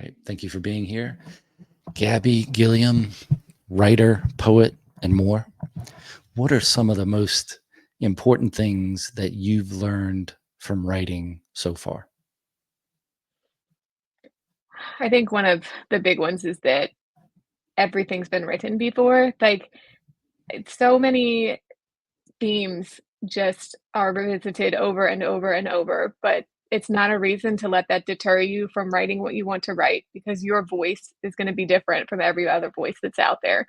right. Thank you for being here. Gabby Gilliam, writer, poet, and more. What are some of the most important things that you've learned from writing so far? I think one of the big ones is that everything's been written before. Like, it's so many themes just are revisited over and over and over, but it's not a reason to let that deter you from writing what you want to write because your voice is gonna be different from every other voice that's out there.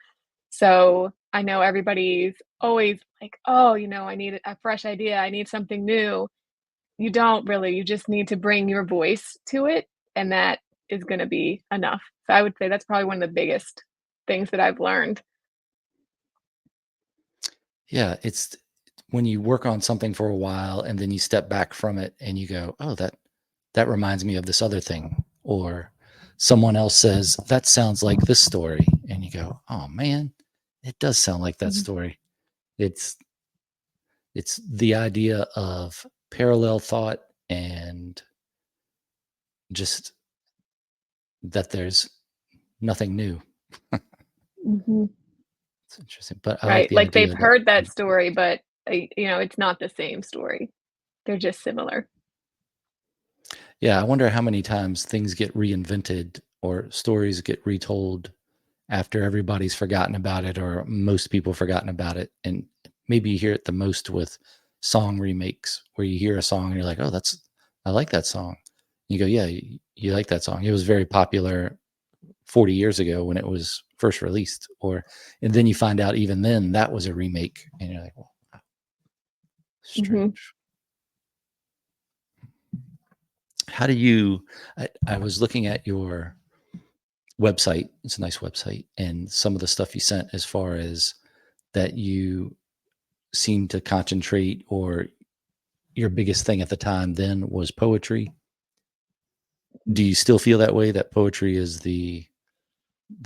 So, I know everybody's always like, "Oh, I need a fresh idea, I need something new." You don't really, you just need to bring your voice to it, and that is gonna be enough. So I would say that's probably one of the biggest things that I've learned. Yeah, it's when you work on something for a while and then you step back from it and you go, "Oh, that reminds me of this other thing." Or someone else says, "That sounds like this story." And you go, "Oh man, it does sound like that Mhm, story." It's it's the idea of parallel thought and just that there's nothing new. mhm. It's interesting, but I like Right, the like, they've idea that heard that story, but, it's not the same story. They're just similar. yeah, I wonder how many times things get reinvented or stories get retold after everybody's forgotten about it or most people forgotten about it. And maybe you hear it the most with song remakes where you hear a song and you're like, "Oh, I like that song." You go, "Yeah, you like that song. It was very popular 40 years ago when it was first released." And then you find out even then that was a remake and you're like, "Well, wow, Mhm. strange." How do you I was looking at your website. It's a nice website, and some of the stuff you sent as far as that you seem to concentrate or your biggest thing at the time then was poetry. Do you still feel that way, that poetry is the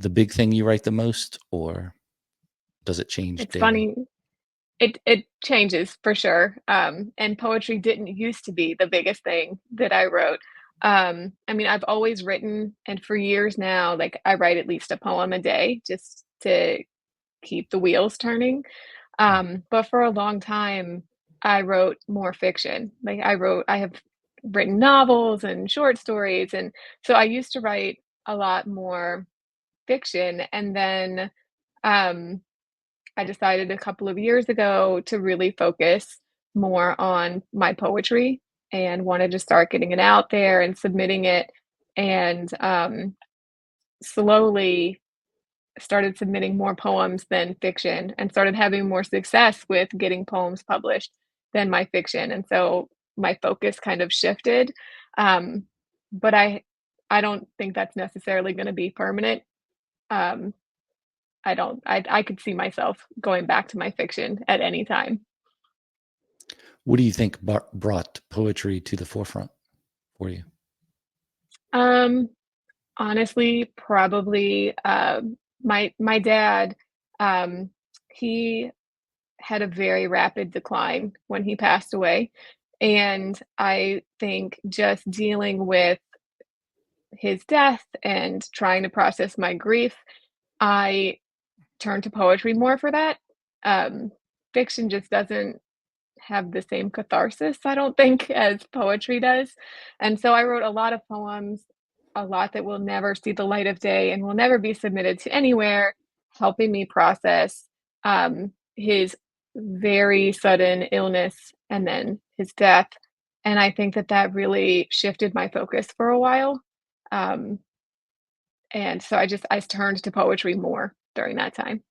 big thing you write the most, or does it change It's daily? funny, it changes for sure, and poetry didn't used to be the biggest thing that I wrote. I mean, I've always written, and for years now, like, I write at least a poem a day just to keep the wheels turning. But for a long time, I wrote more fiction. Like I have written novels and short stories, and so I used to write a lot more fiction. And then um, I decided a couple of years ago to really focus more on my poetry and wanted to start getting it out there and submitting it. And slowly started submitting more poems than fiction and started having more success with getting poems published than my fiction, and so my focus kind of shifted, um, but I don't think that's necessarily gonna be permanent. um, I could see myself going back to my fiction at any time. What do you think brought poetry to the forefront for you? Um, Honestly, probably, my dad, um, he had a very rapid decline when he passed away. And I think just dealing with his death and trying to process my grief, I turned to poetry more for that. Um, Fiction just doesn't have the same catharsis, I don't think, as poetry does. And so I wrote a lot of poems, a lot that will never see the light of day and will never be submitted to anywhere, helping me process his very sudden illness and then his death. And I think that that really shifted my focus for a while. Um, and so I turned to poetry more during that time.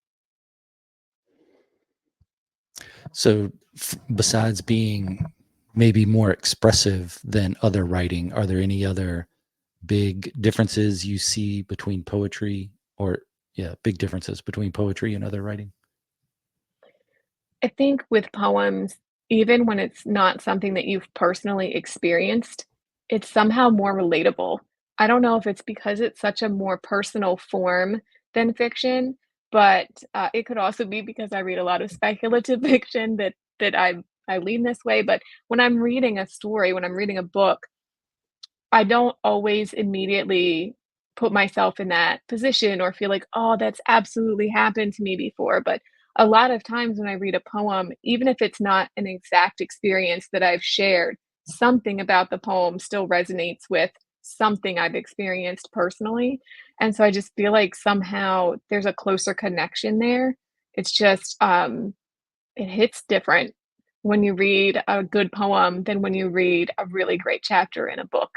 So, besides being maybe more expressive than other writing, are there any other big differences you see between poetry or yeah, big differences between poetry and other writing? I think with poems, even when it's not something that you've personally experienced, it's somehow more relatable. I don't know if it's because it's such a more personal form than fiction, but it could also be because I read a lot of speculative fiction that I lean this way. But when I'm reading a story, when I'm reading a book, I don't always immediately put myself in that position or feel like, "Oh, that's absolutely happened to me before," but a lot of times when I read a poem, even if it's not an exact experience that I've shared, something about the poem still resonates with something I've experienced personally, and so I just feel like somehow there's a closer connection there. It's just, it hits different when you read a good poem than when you read a really great chapter in a book.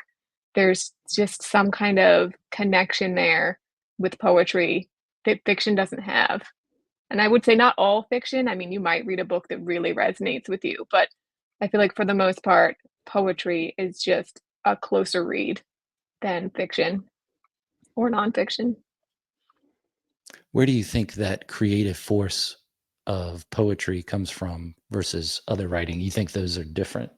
There's just some kind of connection there with poetry that fiction doesn't have. And I would say not all fiction. I mean, you might read a book that really resonates with you, but I feel like for the most part, poetry is just a closer read than fiction or nonfiction. Where do you think that creative force of poetry comes from versus other writing? You think those are different?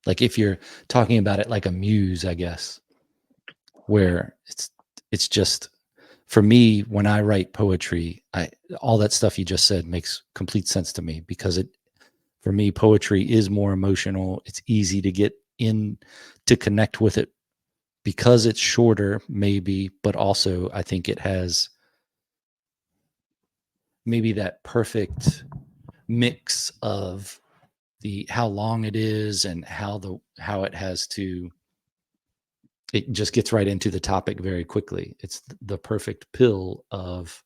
Like if you're talking about it like a muse, I guess, where it's just for me when I write poetry, I all that stuff you just said makes complete sense to me because it for me poetry is more emotional. It's easy to get in to connect with it because it's shorter maybe, but also I think it has maybe that perfect mix of the how long it is and how it has to it just gets right into the topic very quickly. It's the perfect pill of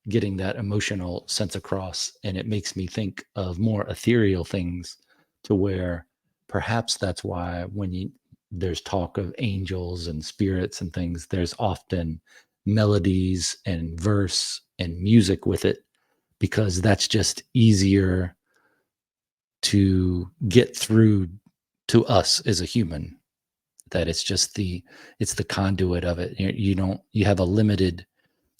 getting that emotional sense across. And it makes me think of more ethereal things to where perhaps that's why there's talk of angels and spirits and things, there's often melodies and verse and music with it because that's just easier to get through to us as a human that it's the conduit of it. You don't you have a limited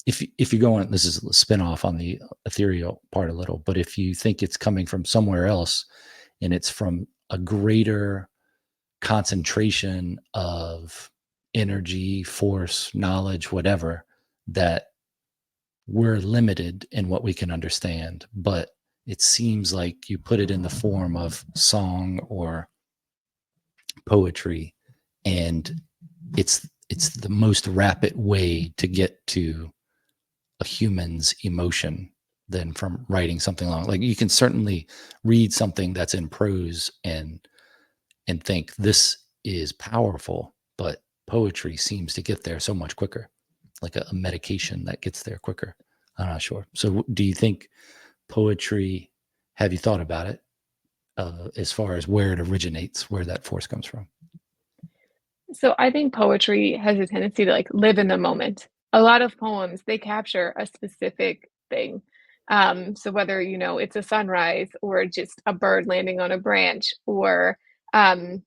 if you go on this is a spin off on the ethereal part a little, but if you think it's coming from somewhere else and it's from a greater concentration of energy, force, knowledge, whatever, that we're limited in what we can understand, but it seems like you put it in the form of song or poetry and it's the most rapid way to get to a human's emotion than from writing something long. Like you can certainly read something that's in prose and think this is powerful, but poetry seems to get there so much quicker, like a medication that gets there quicker. I'm not sure. So, do you think poetry? Have you thought about it as far as where it originates, where that force comes from? So I think poetry has a tendency to like live in the moment. A lot of poems, they capture a specific thing. So whether, it's a sunrise or just a bird landing on a branch or, um,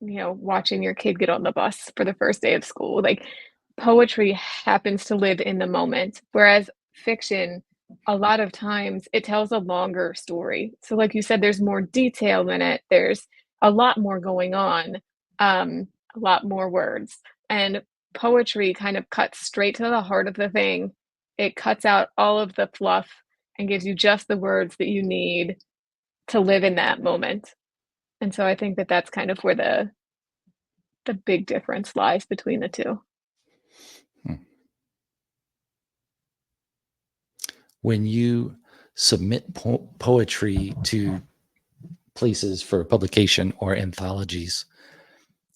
watching your kid get on the bus for the first day of school, like poetry happens to live in the moment. Whereas fiction, a lot of times it tells a longer story. So like you said, there's more detail in it. There's a lot more going on. A lot more words. And poetry kind of cuts straight to the heart of the thing. It cuts out all of the fluff and gives you just the words that you need to live in that moment. And so I think that that's kind of where the big difference lies between the 2. Hmm. When you submit poetry to places for publication or anthologies,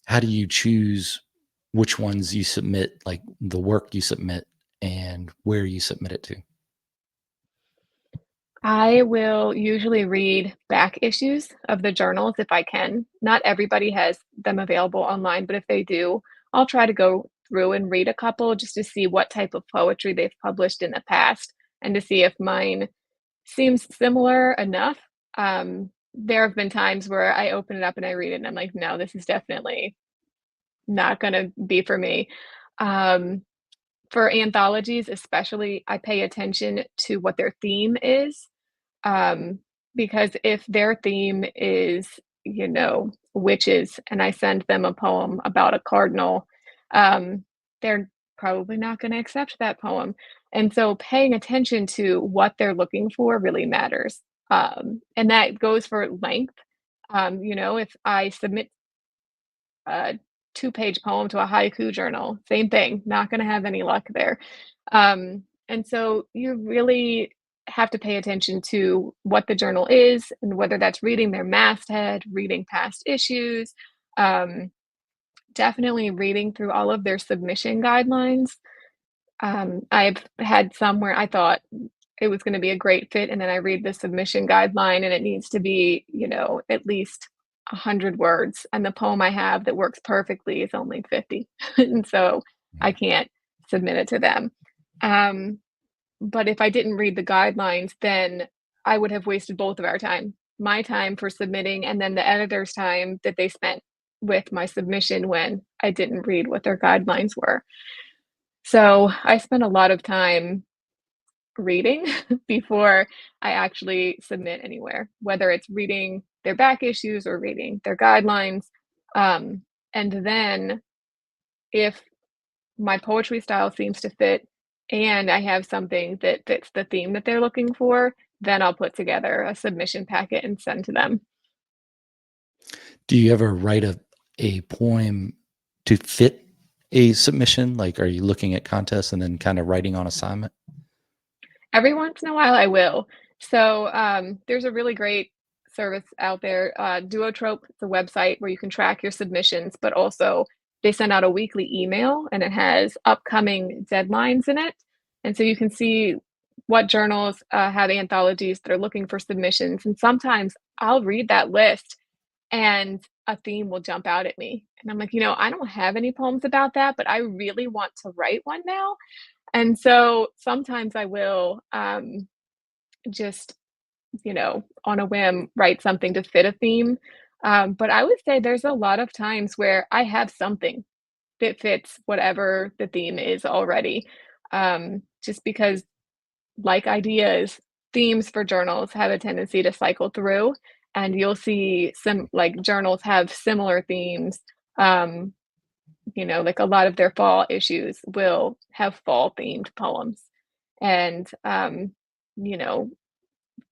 how do you choose which ones you submit, like the work you submit and where you submit it to? I will usually read back issues of the journals if I can. Not everybody has them available online, but if they do, I'll try to go through and read a couple just to see what type of poetry they've published in the past and to see if mine seems similar enough. There have been times where I open it up and I read it and I'm like, no, this is definitely not going to be for me. Um, for anthologies, especially, I pay attention to what their theme is. Um, because if their theme is, witches, and I send them a poem about a cardinal, they're probably not going to accept that poem. And so paying attention to what they're looking for really matters. And that goes for length. If I submit uh, 2-page poem to a haiku journal, same thing, not gonna have any luck there. And so you really have to pay attention to what the journal is and whether that's reading their masthead, reading past issues, um, definitely reading through all of their submission guidelines. I've had some where I thought it was gonna be a great fit, and then I read the submission guideline, and it needs to be, at least 100 words, and the poem I have that works perfectly is only 50, and so I Yeah. can't submit it to them. Um, but if I didn't read the guidelines, then I would have wasted both of our time. My time for submitting and then the editor's time that they spent with my submission when I didn't read what their guidelines were. So, I spent a lot of time reading before I actually submit anywhere, whether it's reading their back issues or reading their guidelines. Um, and then if my poetry style seems to fit and I have something that fits the theme that they're looking for, then I'll put together a submission packet and send to them. Do you ever write a poem to fit a submission? Like, are you looking at contests and then kinda writing on assignment? Every once in a while, I will. So, there's a really great service out there, Duotrope. It's a website where you can track your submissions, but also they send out a weekly email and it has upcoming deadlines in it. And so you can see what journals have anthologies that are looking for submissions. And sometimes I'll read that list and a theme will jump out at me. And I'm like, I don't have any poems about that, but I really want to write one now. And so sometimes I will, just, on a whim, write something to fit a theme. But I would say there's a lot of times where I have something that fits whatever the theme is already. Just because, like ideas, themes for journals have a tendency to cycle through, and you'll see some like journals have similar themes. Um, like a lot of their fall issues will have fall themed poems. And, you know,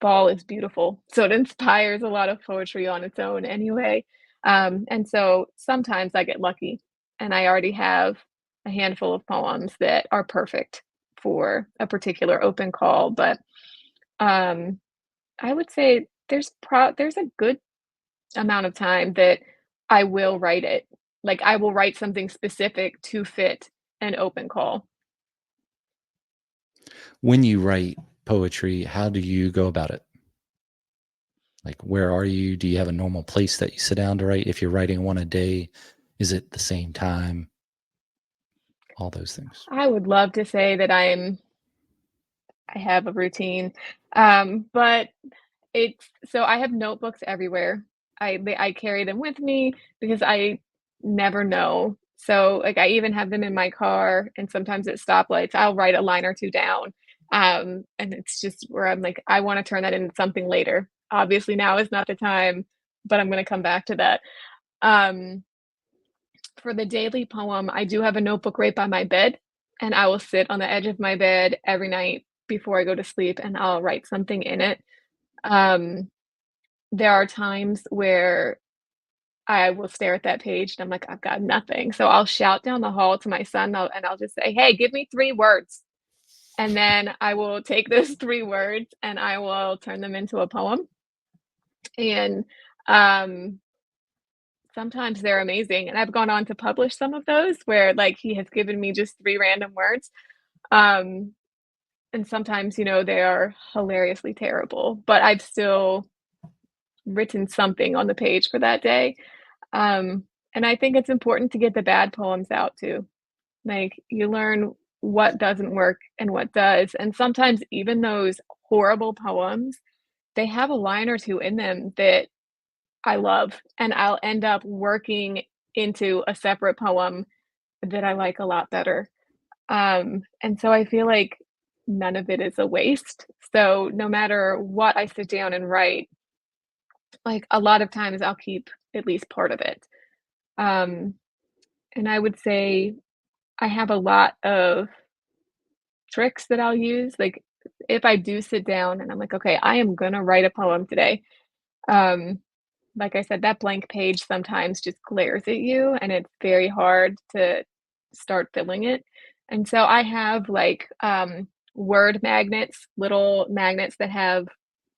fall is beautiful. So it inspires a lot of poetry on its own anyway. And so sometimes I get lucky and I already have a handful of poems that are perfect for a particular open call. But um, I would say there's a good amount of time that I will write it. Like, I will write something specific to fit an open call. When you write poetry, how do you go about it? Like, where are you? Do you have a normal place that you sit down to write? If you're writing one a day, is it the same time? All those things. I would love to say that I have a routine, but I have notebooks everywhere. I carry them with me because I never know. So, like, I even have them in my car, and sometimes at stoplights, I'll write a line or 2 down, and it's just where I'm like, "I wanna turn that into something later. Obviously, now is not the time, but I'm gonna come back to that." Um, for the daily poem, I do have a notebook right by my bed, and I will sit on the edge of my bed every night before I go to sleep, and I'll write something in it. Um, there are times where I will stare at that page and I'm like, "I've got nothing." So I'll shout down the hall to my son, I'll just say, "Hey, give me 3 words." And then I will take those 3 words and I will turn them into a poem. And, um, sometimes they're amazing, and I've gone on to publish some of those where, like, he has given me just 3 random words. Um, and sometimes, they are hilariously terrible, but I've still written something on the page for that day. Um, and I think it's important to get the bad poems out too. Like, you learn what doesn't work and what does. And sometimes even those horrible poems, they have a line or 2 in them that I love, and I'll end up working into a separate poem that I like a lot better. And so I feel like none of it is a waste. So no matter what I sit down and write, like, a lot of times I'll keep at least part of it. Um, and I would say I have a lot of tricks that I'll use. Like, if I do sit down and I'm like, "Okay, I am gonna write a poem today," um, like I said, that blank page sometimes just glares at you, and it's very hard to start filling it. And so I have like word magnets, little magnets that have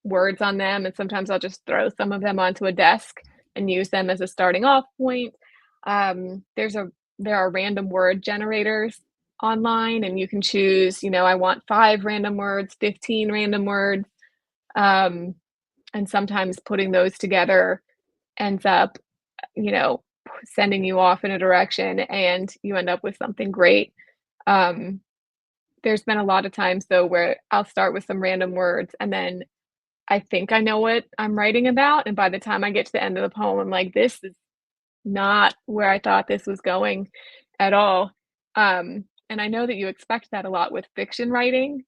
words on them, and sometimes I'll just throw some of them onto a desk and use them as a starting off point. There's a there are random word generators online, and you can choose, I want 5 random words, 15 random words. Um, and sometimes putting those together ends up, you know, sending you off in a direction and you end up with something great. Um, there's been a lot of times though where I'll start with some random words and then I think I know what I'm writing about. And by the time I get to the end of the poem, I'm like, this is not where I thought this was going at all. And I know that you expect that a lot with fiction writing.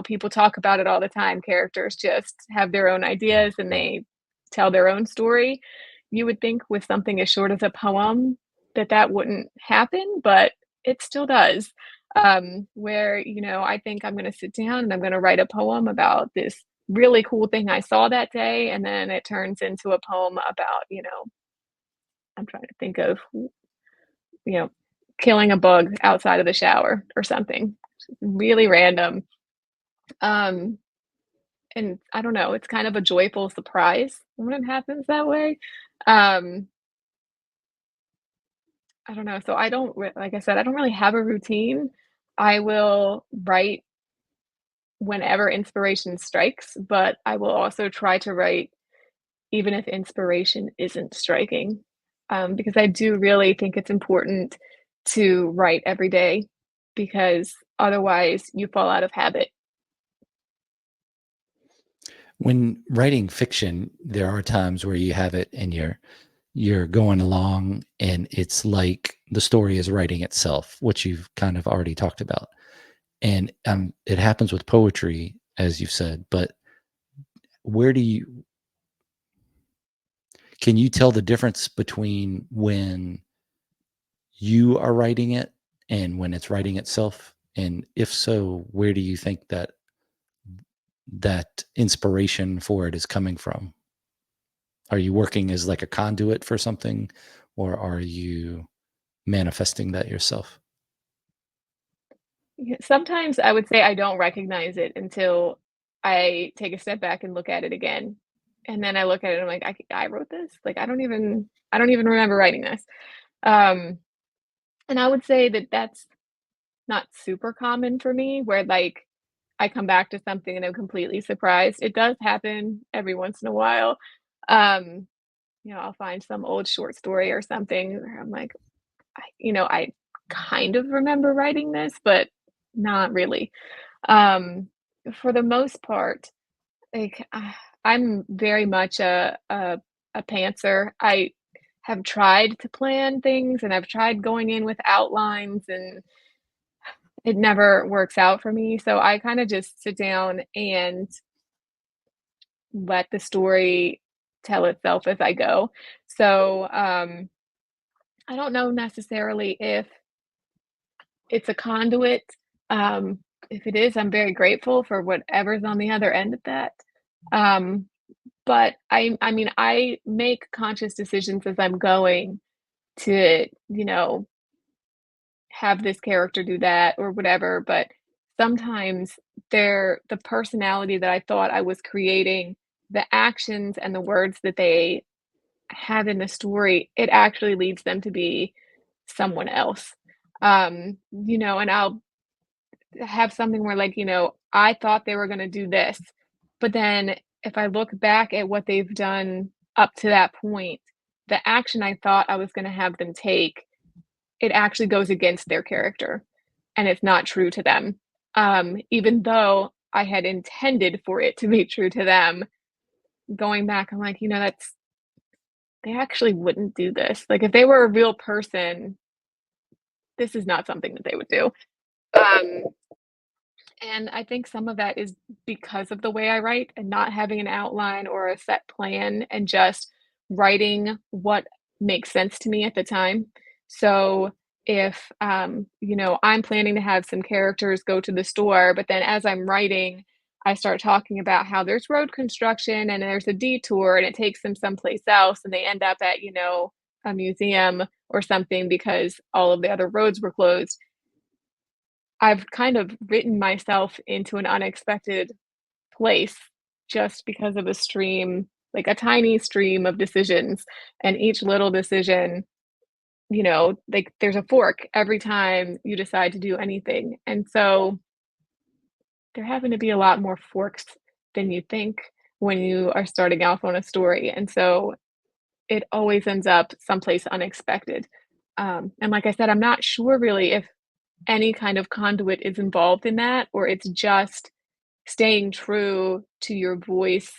People talk about it all the time. Characters just have their own ideas and they tell their own story. You would think with something as short as a poem that that wouldn't happen, but it still does. Where, I think I'm going to sit down and I'm going to write a poem about this really cool thing I saw that day. And then it turns into a poem about, I'm trying to think of, you know, killing a bug outside of the shower or something. Really random. Um, and I don't know, it's kind of a joyful surprise when it happens that way. Um, I don't know. So I don't, like I said, I don't really have a routine. I will write whenever inspiration strikes, but I will also try to write even if inspiration isn't striking. Because I do really think it's important to write every day because otherwise you fall out of habit. When writing fiction, there are times where you have it and you're going along and it's like the story is writing itself, which you've kind of already talked about. And it happens with poetry, as you've said, but where do you can you tell the difference between when you are writing it and when it's writing itself? And if so, where do you think that inspiration for it is coming from? Are you working as like a conduit for something, or are you manifesting that yourself? Yeah, sometimes I would say I don't recognize it until I take a step back and look at it again. And then I look at it and I'm like, I wrote this? Like I don't even remember writing this. Um, and I would say that that's not super common for me where like I come back to something and I'm completely surprised. It does happen every once in a while. Um, I'll find some old short story or something where I'm like, I kind of remember writing this, but not really. Um, for the most part, like I'm very much a pantser. I have tried to plan things and I've tried going in with outlines and it never works out for me. So I kind of just sit down and let the story tell itself as I go. So I don't know necessarily if it's a conduit. If it is, I'm very grateful for whatever's on the other end of that. Um, but I mean, I make conscious decisions as I'm going to, have this character do that or whatever. But sometimes the personality that I thought I was creating, the actions and the words that they have in the story, it actually leads them to be someone else. And I'll have something where like, I thought they were going to do this. But then if I look back at what they've done up to that point, the action I thought I was going to have them take, it actually goes against their character and it's not true to them. Even though I had intended for it to be true to them, going back, I'm like, that's they actually wouldn't do this. Like if they were a real person, this is not something that they would do. Um, And I think some of that is because of the way I write and not having an outline or a set plan and just writing what makes sense to me at the time. So if I'm planning to have some characters go to the store, but then as I'm writing, I start talking about how there's road construction and there's a detour and it takes them someplace else and they end up at, a museum or something because all of the other roads were closed. I've kind of written myself into an unexpected place just because of a stream, like a tiny stream of decisions. And each little decision, like there's a fork every time you decide to do anything. And so there happen to be a lot more forks than you think when you are starting off on a story. And so it always ends up someplace unexpected. And like I said, I'm not sure really if any kind of conduit is involved in that, or it's just staying true to your voice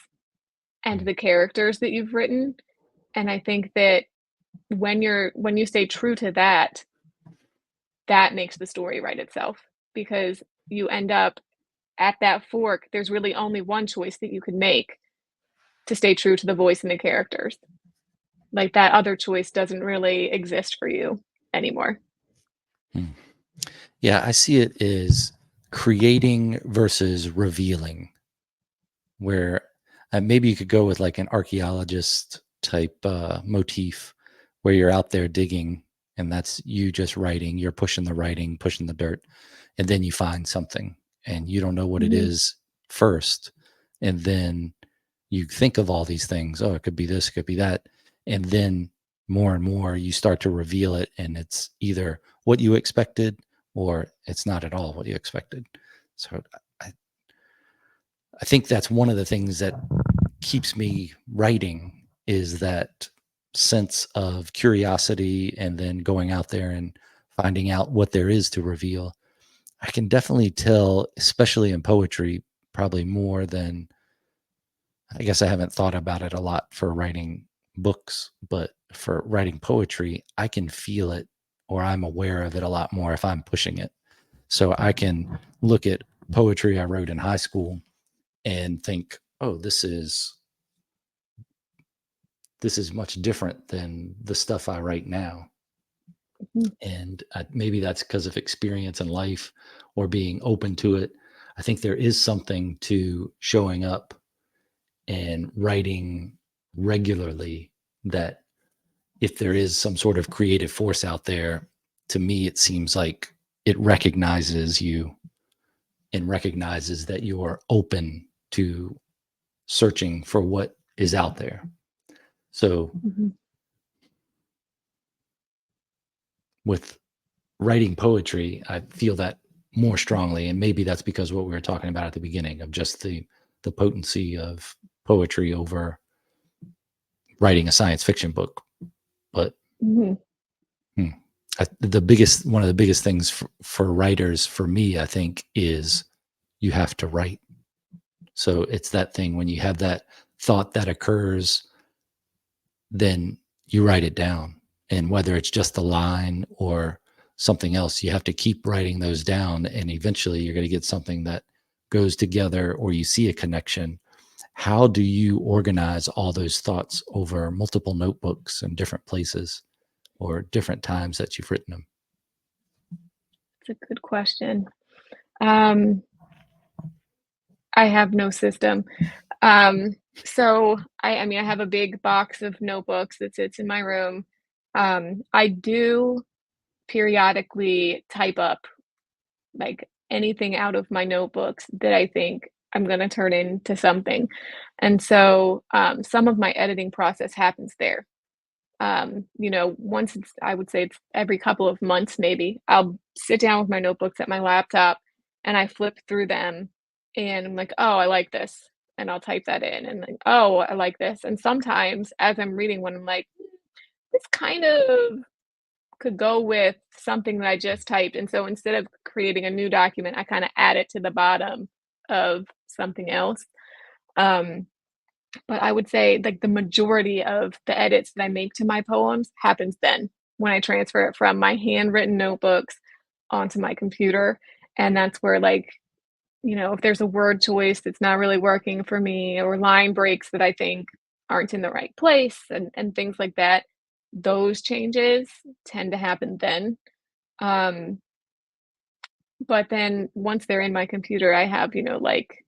and Mm, the characters that you've written. And I think that when you stay true to that, that makes the story write itself because you end up at that fork, there's really only one choice that you can make to stay true to the voice and the characters. Like that other choice doesn't really exist for you anymore. mm. Yeah, I see it as creating versus revealing, where maybe you could go with like an archaeologist type motif where you're out there digging and that's you just writing, you're pushing the writing, pushing the dirt, and then you find something and you don't know what it Mhm, is first. And then you think of all these things. Oh, it could be this, it could be that. And then more and more you start to reveal it, and it's either what you expected or it's not at all what you expected. So I, I think that's one of the things that keeps me writing is that sense of curiosity and then going out there and finding out what there is to reveal. I can definitely tell, especially in poetry, probably more than I guess I haven't thought about it a lot for writing books, but for writing poetry, I can feel it or I'm aware of it a lot more if I'm pushing it. So I can look at poetry I wrote in high school and think, oh, this is much different than the stuff I write now. mhm, And maybe that's because of experience in life or being open to it. I think there is something to showing up and writing regularly that if there is some sort of creative force out there, to me, it seems like it recognizes you and recognizes that you are open to searching for what is out there. So mhm. with writing poetry, I feel that more strongly. And maybe that's because what we were talking about at the beginning of just the potency of poetry over writing a science fiction book. But Mhm. hmm, the biggest one of the biggest things for writers for me, I think, is you have to write. So it's that thing when you have that thought that occurs, then you write it down. And whether it's just a line or something else, you have to keep writing those down. And eventually you're going to get something that goes together or you see a connection. How do you organize all those thoughts over multiple notebooks and different places or different times that you've written them? It's a good question. Um, I have no system. Um, so I mean, I have a big box of notebooks that sits in my room. I do periodically type up like anything out of my notebooks that I think I'm gonna turn into something. And so some of my editing process happens there. Once it's I would say it's every couple of months maybe, I'll sit down with my notebooks at my laptop and I flip through them and I'm like, "Oh, I like this." And I'll type that in and then, "Oh, I like this." And sometimes as I'm reading one, I'm like, "This kind of could go with something that I just typed." And so instead of creating a new document, I kinda add it to the bottom of something else. Um, but I would say, like, the majority of the edits that I make to my poems happens then, when I transfer it from my handwritten notebooks onto my computer, and that's where, like, if there's a word choice that's not really working for me or line breaks that I think aren't in the right place and things like that, those changes tend to happen then. Um, but then once they're in my computer, I have, like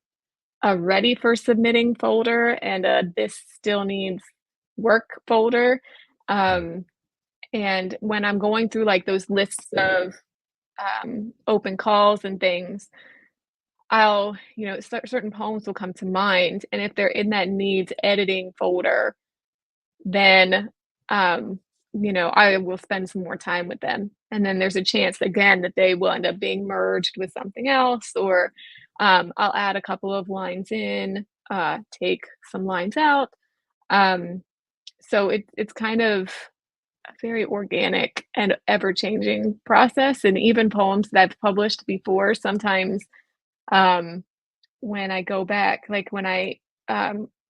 a ready for submitting folder and a this still needs work folder. Mm, Um, and when I'm going through like those lists of open calls and things, I'll, certain poems will come to mind. And if they're in that needs editing folder, then, um, I will spend some more time with them. And then there's a chance again that they will end up being merged with something else, or I'll add a couple of lines in, take some lines out. Um, so it's kind of a very organic and ever changing process. And even poems that I've published before, sometimes um, when I go back, like when I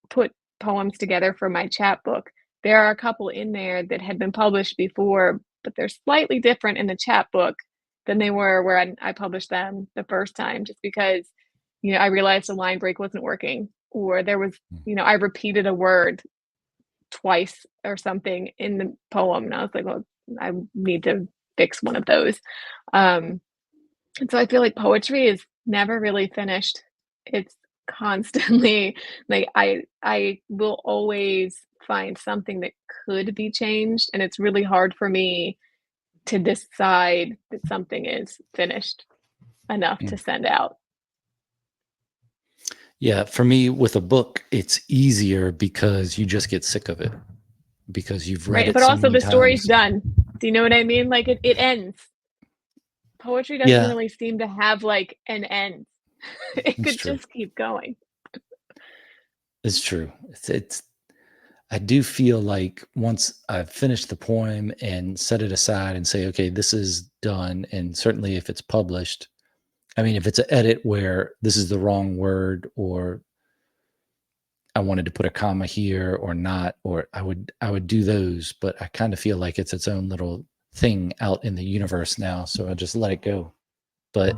put poems together for my chapbook, there are a couple in there that had been published before, but they're slightly different in the chapbook than they were where I published them the first time, just because, I realized the line break wasn't working, or there was, mm. I repeated a word twice or something in the poem, and I was like, well, I need to fix one of those. Um, and so I feel like poetry is never really finished. It's constantly like I will always find something that could be changed, and it's really hard for me to decide that something is finished enough to Mm. send out. Yeah, for me with a book, it's easier because you just get sick of it because you've read Right. it But so also many the story's times. done. Do you know what I mean? Like it ends. Poetry doesn't Yeah, really seem to have like an end. It it's could true. just keep going. It's true. It's I do feel like once I've finished the poem and set it aside and say, okay, this is done, and certainly if it's published, I mean, if it's an edit where this is the wrong word or I wanted to put a comma here or not, or I would do those, but I kind of feel like it's its own little thing out in the universe now, so I just let it go. But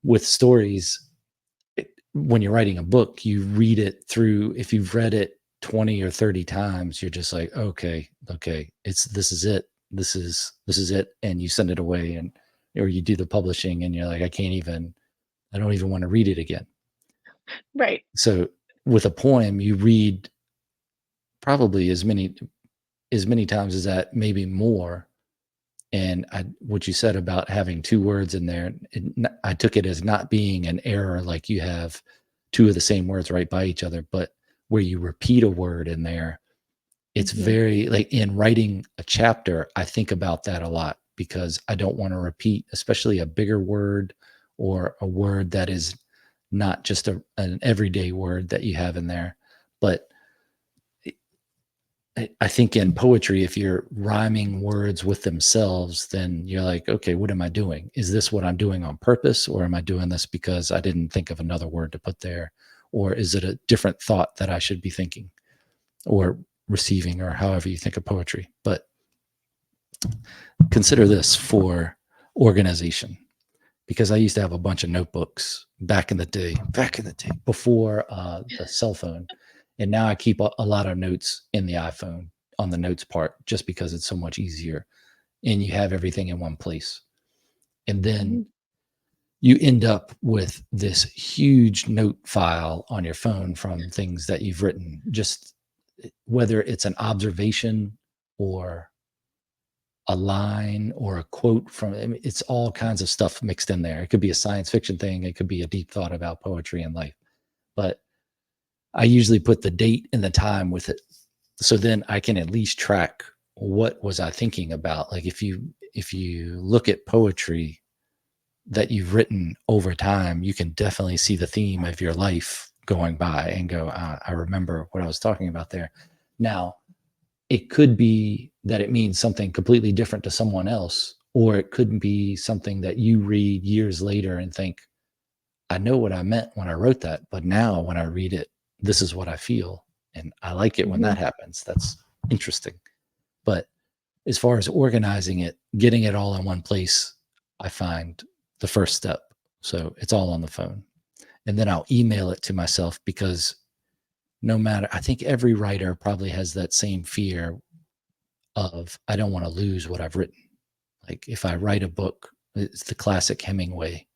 with stories, when you're writing a book, you read it through. If you've read it 20 or 30 times, you're just like, okay, this is it. This is it. And you send it away and or you do the publishing and you're like, I don't even want to read it again. Right. So with a poem, you read probably as many times as that, maybe more. And what you said about having two words in there, I took it as not being an error, like you have two of the same words right by each other, but where you repeat a word in there, it's Hmm. very like in writing a chapter, I think about that a lot because I don't want to repeat, especially a bigger word or a word that is not just an everyday word that you have in there. But I think in poetry, if you're rhyming words with themselves, then you're like, okay, what am I doing? Is this what I'm doing on purpose? Or am I doing this because I didn't think of another word to put there? Or is it a different thought that I should be thinking or receiving, or however you think of poetry? But consider this for organization, because I used to have a bunch of notebooks back in the day before the cell phone. And now I keep a lot of notes in the iPhone on the notes part just because it's so much easier and you have everything in one place. And then Hmm. you end up with this huge note file on your phone from things that you've written, just whether it's an observation or a line or a quote from, I mean, it's all kinds of stuff mixed in there. It could be a science fiction thing, it could be a deep thought about poetry and life. But I usually put the date and the time with it. So then I can at least track what was I thinking about. Like if you look at poetry that you've written over time, you can definitely see the theme of your life going by and go, I remember what I was talking about there. Now, it could be that it means something completely different to someone else, or it could be something that you read years later and think, I know what I meant when I wrote that, but now when I read it, this is what I feel. And I like it when Hmm. that happens. That's interesting. But as far as organizing it, getting it all in one place, I find the first step. So it's all on the phone. And then I'll email it to myself because no matter, I think every writer probably has that same fear of, I don't want to lose what I've written. Like if I write a book, it's the classic Hemingway,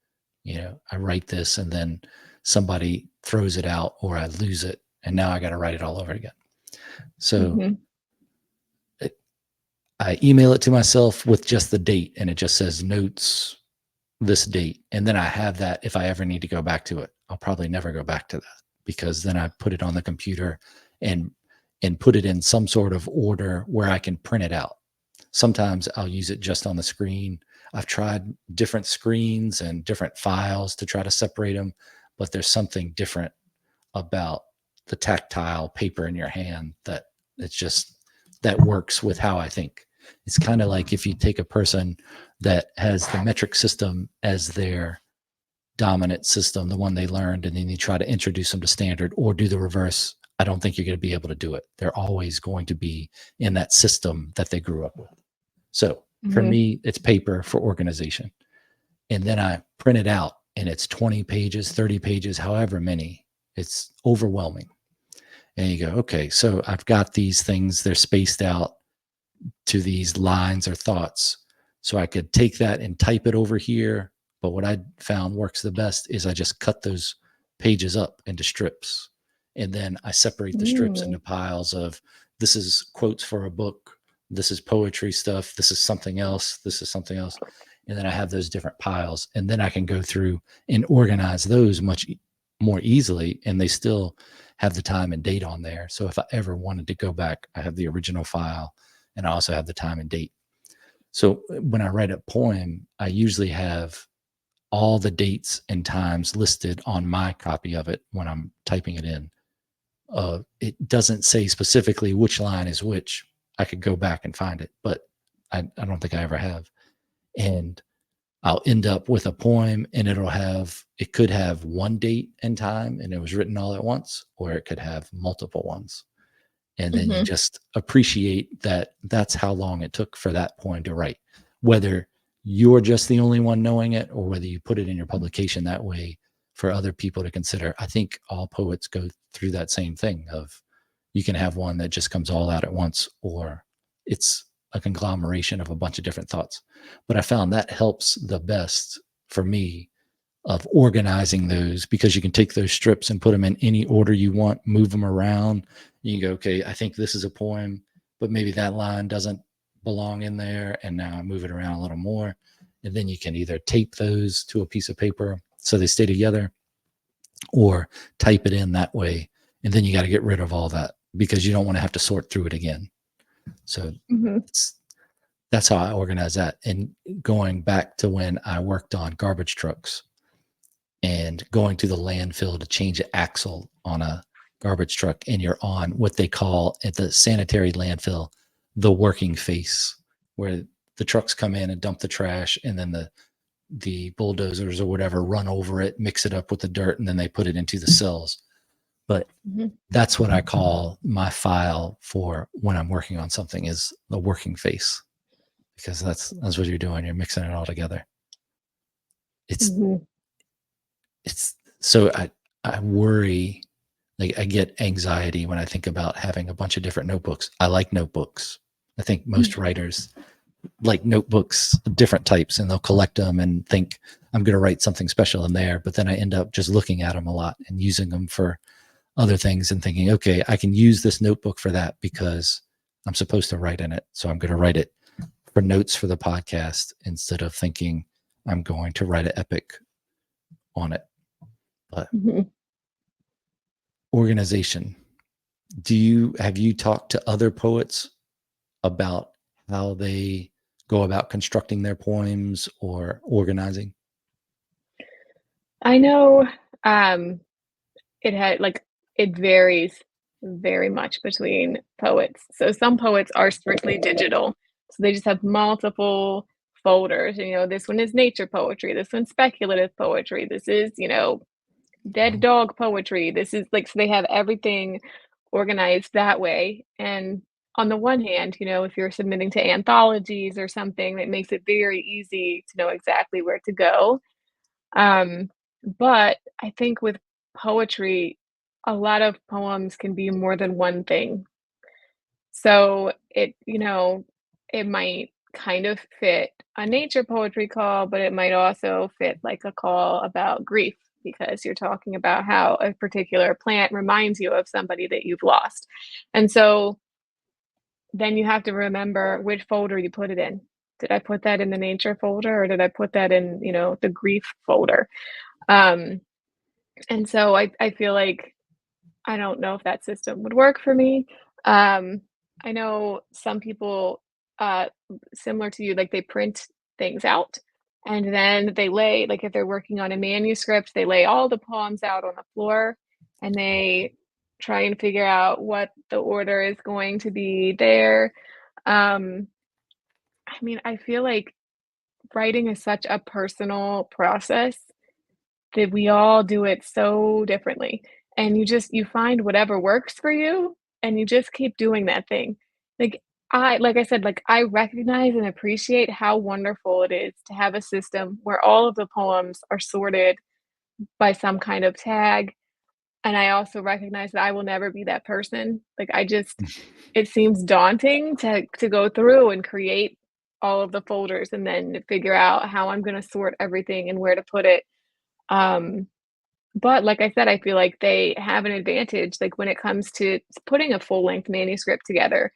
I write this and then somebody throws it out or I lose it, and now I got to write it all over again. So Mhm. I email it to myself with just the date, and it just says notes this date. And then I have that if I ever need to go back to it. I'll probably never go back to that because then I put it on the computer and put it in some sort of order where I can print it out. Sometimes I'll use it just on the screen. I've tried different screens and different files to try to separate them, but there's something different about the tactile paper in your hand that it's just that works with how I think. It's kind of like if you take a person that has the metric system as their dominant system, the one they learned, and then you try to introduce them to standard or do the reverse. I don't think you're going to be able to do it. They're always going to be in that system that they grew up with. So for Mhm. me, it's paper for organization. And then I print it out and it's 20 pages, 30 pages, however many. It's overwhelming. And you go, okay, so I've got these things, they're spaced out to these lines or thoughts. So I could take that and type it over here. But what I found works the best is I just cut those pages up into strips. And then I separate the strips Mm. into piles of this is quotes for a book, this is poetry stuff, this is something else, this is something else. And then I have those different piles. And then I can go through and organize those much more easily. And they still have the time and date on there. So if I ever wanted to go back, I have the original file and I also have the time and date. So when I write a poem, I usually have all the dates and times listed on my copy of it when I'm typing it in. It doesn't say specifically which line is which. I could go back and find it, but I don't think I ever have. And I'll end up with a poem and it could have one date and time and it was written all at once, or it could have multiple ones. And then you Mhm. just appreciate that that's how long it took for that poem to write, whether you're just the only one knowing it or whether you put it in your publication that way for other people to consider. I think all poets go through that same thing of you can have one that just comes all out at once, or it's a conglomeration of a bunch of different thoughts. But I found that helps the best for me of organizing those because you can take those strips and put them in any order you want, move them around. You can go, okay, I think this is a poem, but maybe that line doesn't belong in there. And now I move it around a little more. And then you can either tape those to a piece of paper so they stay together or type it in that way. And then you got to get rid of all that because you don't want to have to sort through it again. So Mhm. it's, that's how I organize that. And going back to when I worked on garbage trucks, and going to the landfill to change an axle on a garbage truck, and you're on what they call at the sanitary landfill the working face, where the trucks come in and dump the trash, and then the bulldozers or whatever run over it, mix it up with the dirt, and then they put it into the cells. But Mhm. that's what I call my file for when I'm working on something is the working face, because that's what you're doing. You're mixing it all together. It's Mhm. it's so I worry, like I get anxiety when I think about having a bunch of different notebooks. I like notebooks. I think most writers like notebooks, different types, and they'll collect them and think I'm going to write something special in there. But then I end up just looking at them a lot and using them for other things and thinking, okay, I can use this notebook for that because I'm supposed to write in it. So I'm going to write it for notes for the podcast instead of thinking I'm going to write an epic on it. But Mhm. organization. Have you talked to other poets about how they go about constructing their poems or organizing? I know, um, it had like it varies very much between poets. So some poets are strictly digital. So they just have multiple folders. And, this one is nature poetry. This one's speculative poetry. This is, dead Mhm. dog poetry. This is like, so they have everything organized that way. And on the one hand, if you're submitting to anthologies or something, that makes it very easy to know exactly where to go. Um, but I think with poetry, a lot of poems can be more than one thing. So it might kind of fit a nature poetry call, but it might also fit like a call about grief. because you're talking about how a particular plant reminds you of somebody that you've lost. And so then you have to remember which folder you put it in. Did I put that in the nature folder or did I put that in, the grief folder? Um, and so I feel like I don't know if that system would work for me. Um, I know some people, similar to you, like they print things out and then they lay, like if they're working on a manuscript, they lay all the poems out on the floor and they try and figure out what the order is going to be there. Um, I mean, I feel like writing is such a personal process that we all do it so differently, and you find whatever works for you, and you just keep doing that thing. Like I said, like, I recognize and appreciate how wonderful it is to have a system where all of the poems are sorted by some kind of tag, and I also recognize that I will never be that person. Like, I just it seems daunting to go through and create all of the folders and then figure out how I'm gonna sort everything and where to put it. Um, but like I said, I feel like they have an advantage, like, when it comes to putting a full-length manuscript together.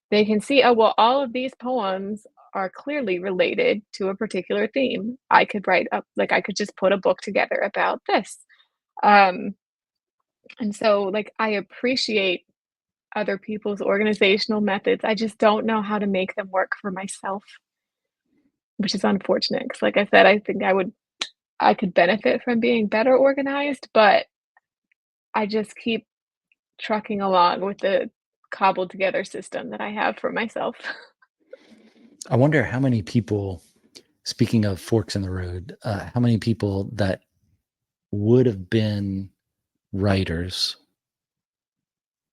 They can see, "Oh, well, all of these poems are clearly related to a particular theme. I could write up like, I could just put a book together about this." Um, and so, like, I appreciate other people's organizational methods. I just don't know how to make them work for myself, which is unfortunate. Because, like I said, I think I could benefit from being better organized, but I just keep trucking along with the cobbled together system that I have for myself. I wonder how many people, speaking of forks in the road, how many people that would have been writers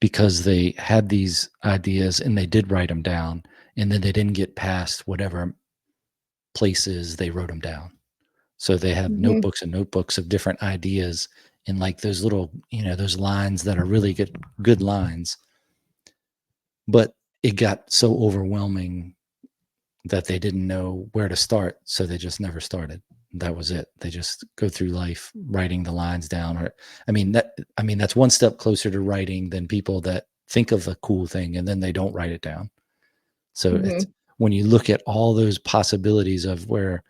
because they had these ideas and they did write them down, and then they didn't get past whatever places they wrote them down. So they have Mhm, notebooks and notebooks of different ideas and like those little, those lines that are really good lines, but it got so overwhelming that they didn't know where to start, so they just never started. That was it. They just go through life writing the lines down. Or I mean that's one step closer to writing than people that think of a cool thing and then they don't write it down. So it's mhm, when you look at all those possibilities of where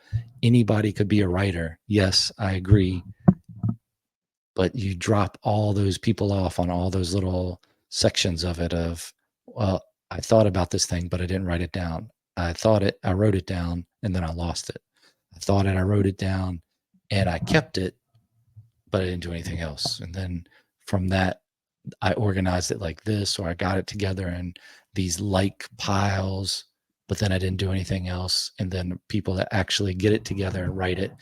anybody could be a writer. Yes, I agree, but you drop all those people off on all those little sections of it of, well, I thought about this thing but I didn't write it down. I wrote it down and then I lost it. I thought it, I wrote it down and I kept it, but I didn't do anything else. And then from that, I organized it like this, or I got it together in these like piles, but then I didn't do anything else. And then people that actually get it together and write it,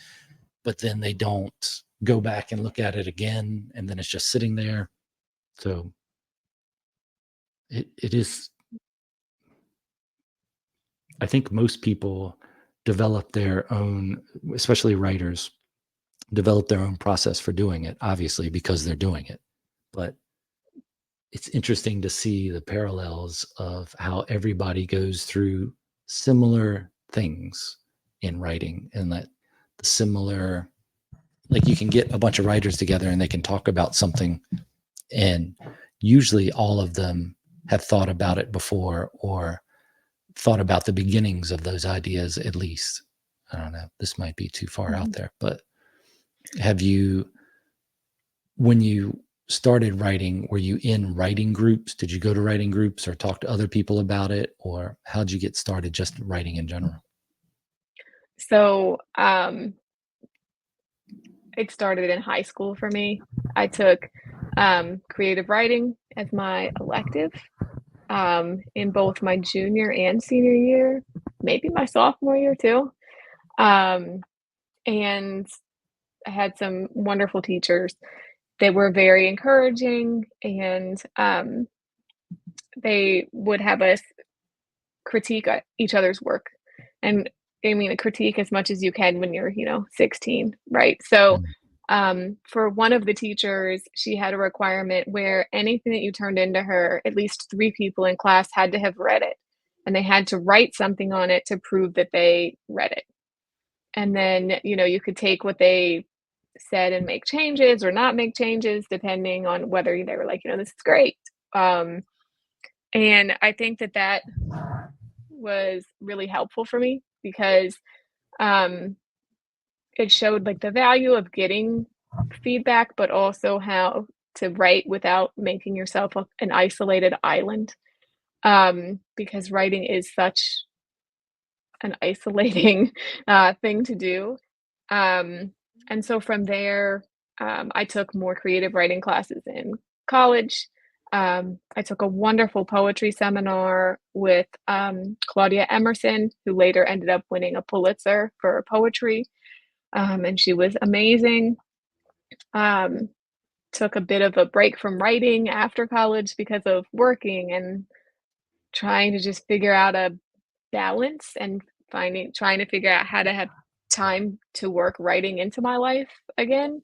but then they don't go back and look at it again. And then it's just sitting there. So it is, I think most people develop their own, especially writers, develop their own process for doing it, obviously, because they're doing it. But it's interesting to see the parallels of how everybody goes through similar things in writing, and that the similar, like you can get a bunch of writers together and they can talk about something, and usually all of them have thought about it before or thought about the beginnings of those ideas at least. I don't know, this might be too far out mhm. there, but have you, when you started writing, were you in writing groups? Did you go to writing groups or talk to other people about it? Or how'd you get started just writing in general? So, it started in high school for me. I took, creative writing as my elective, in both my junior and senior year, maybe my sophomore year too. Um, and I had some wonderful teachers. They were very encouraging and, they would have us critique, each other's work, and I mean, critique as much as you can when you're, 16, right? So, Mm. for one of the teachers, she had a requirement where anything that you turned into her, at least 3 people in class had to have read it, and they had to write something on it to prove that they read it. And then, you could take what they said and make changes or not make changes depending on whether they were like, "This is great." Um, and I think that that was really helpful for me because, um, it showed, like, the value of getting feedback, but also how to write without making yourself an isolated island, because writing is such an isolating, thing to do. Um, and so from there, I took more creative writing classes in college. I took a wonderful poetry seminar with, Claudia Emerson, who later ended up winning a Pulitzer for poetry, and she was amazing. Um, Took a bit of a break from writing after college because of working and trying to just figure out a balance and finding trying to figure out how to have time to work writing into my life again.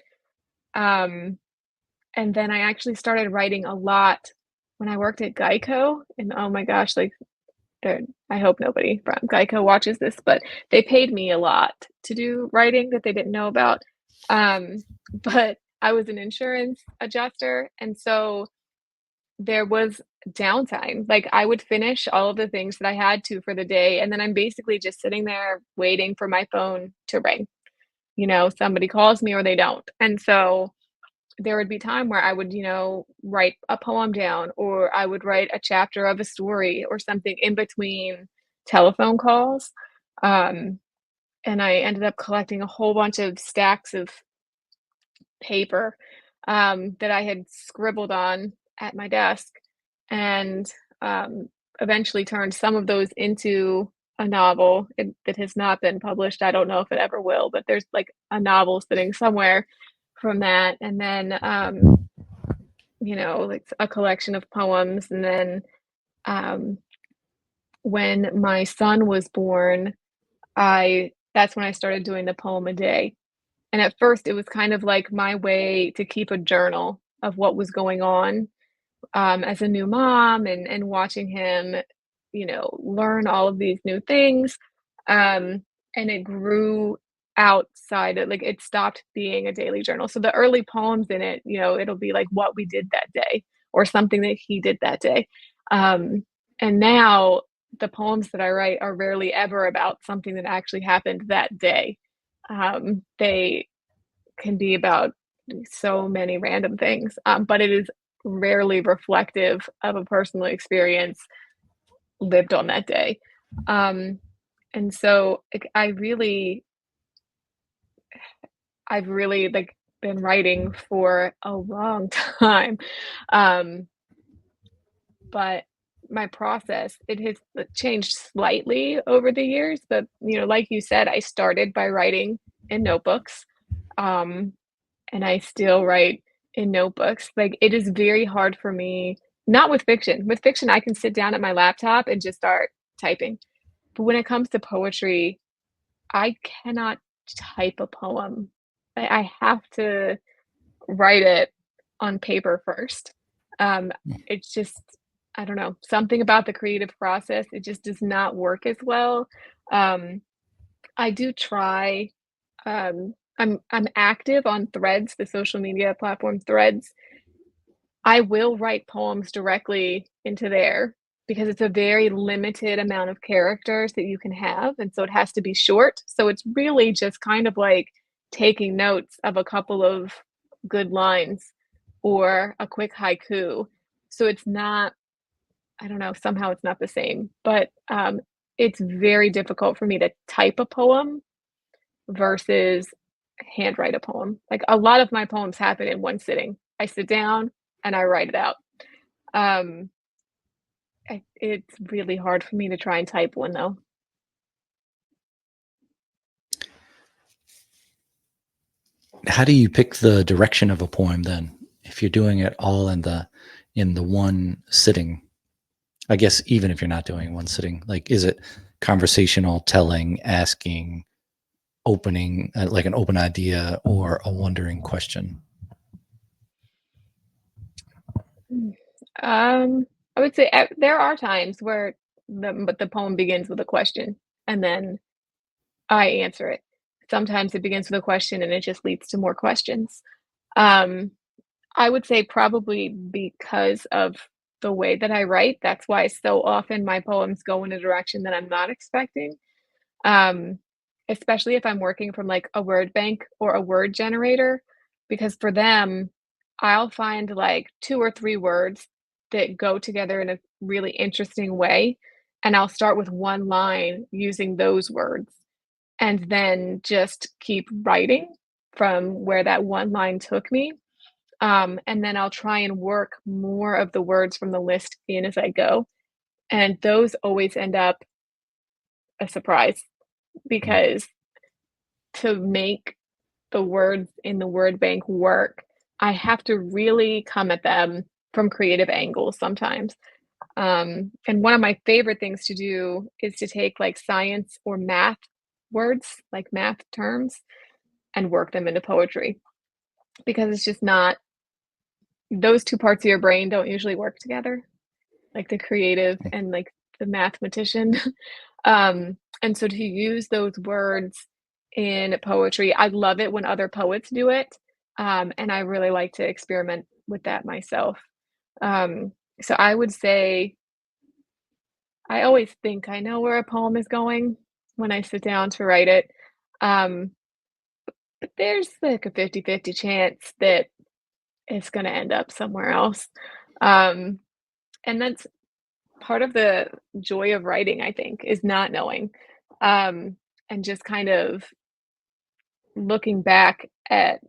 Um, and then I actually started writing a lot when I worked at Geico, and oh my gosh, like, they're I hope nobody from Geico watches this, but they paid me a lot to do writing that they didn't know about. But I was an insurance adjuster, and so there was downtime. Like, I would finish all of the things that I had to for the day, and then I'm basically just sitting there waiting for my phone to ring. Somebody calls me or they don't. And so there would be time where I would, write a poem down, or I would write a chapter of a story or something in between telephone calls. Um, and I ended up collecting a whole bunch of stacks of paper, that I had scribbled on at my desk, and, eventually turned some of those into a novel that has not been published. I don't know if it ever will, but there's, like, a novel sitting somewhere from that, and then, like, a collection of poems, and then, um, when my son was born, I that's when I started doing the poem a day. And at first, it was kind of like my way to keep a journal of what was going on, as a new mom and watching him, learn all of these new things. And it grew outside it, like it stopped being a daily journal. So the early poems in it, it'll be like what we did that day or something that he did that day. Um, and now the poems that I write are rarely ever about something that actually happened that day. They can be about so many random things, but it is rarely reflective of a personal experience lived on that day. Um, and so like, I've really like been writing for a long time. Um, but my process, it has changed slightly over the years, but like you said, I started by writing in notebooks. Um, and I still write in notebooks. Like, it is very hard for me not with fiction. With fiction, I can sit down at my laptop and just start typing. But when it comes to poetry, I cannot type a poem. I have to write it on paper first. Um, it's just I don't know, something about the creative process, it just does not work as well. Um, I do try. I'm active on Threads, the social media platform Threads. I will write poems directly into there because it's a very limited amount of characters that you can have, and so it has to be short. So it's really just kind of like taking notes of a couple of good lines or a quick haiku. So it's not, I don't know, somehow it's not the same, but it's very difficult for me to type a poem versus handwrite a poem. Like, a lot of my poems happen in one sitting. I sit down and I write it out. Um, it's really hard for me to try and type one, though. How do you pick the direction of a poem then? If you're doing it all in the one sitting, I guess even if you're not doing one sitting, like is it conversational, telling, asking, opening, like an open idea or a wondering question? Mm. I would say there are times where the poem begins with a question and then I answer it. Sometimes it begins with a question and it just leads to more questions. Um, I would say probably because of the way that I write, that's why so often my poems go in a direction that I'm not expecting. Um, Especially if I'm working from, like, a word bank or a word generator, because for them, I'll find, like, 2 or 3 words that go together in a really interesting way, and I'll start with 1 line using those words, and then just keep writing from where that 1 line took me, and then I'll try and work more of the words from the list in as I go, and those always end up a surprise Mm. because to make the words in the word bank work, I have to really come at them from creative angles sometimes. And one of my favorite things to do is to take like science or math words, like math terms, and work them into poetry because it's just not, those two parts of your brain don't usually work together, like the creative and like the mathematician. And so to use those words in poetry, I love it when other poets do it. And I really like to experiment with that myself. So I would say I always think I know where a poem is going when I sit down to write it. Um, but there's like a 50-50 chance that it's going to end up somewhere else. Um, and that's part of the joy of writing, I think, is not knowing, and just kind of looking back at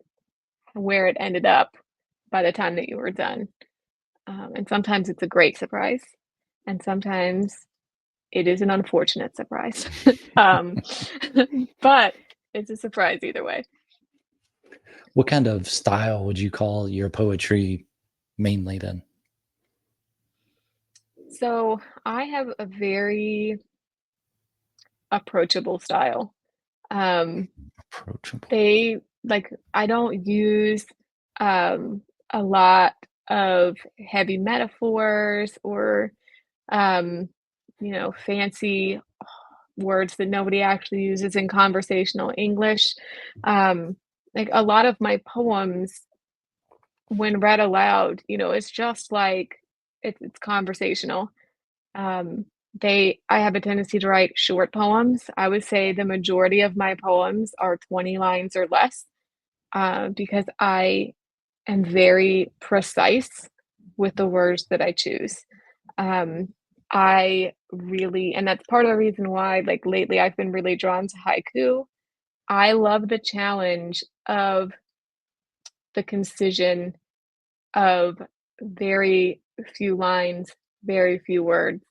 where it ended up by the time that you were done. And sometimes it's a great surprise, and sometimes it is an unfortunate surprise. Um, but it's a surprise either way. What kind of style would you call your poetry mainly then? So I have a very approachable style. Um, Approachable. They like, I don't use, a lot of heavy metaphors or, um, fancy words that nobody actually uses in conversational English. Like, a lot of my poems, when read aloud, it's just like it's conversational. Um, I have a tendency to write short poems. I would say the majority of my poems are 20 lines or less, because I am very precise with the words that I choose. Um, I really, and that's part of the reason why, like lately, I've been really drawn to haiku. I love the challenge of the concision of very few lines, very few words.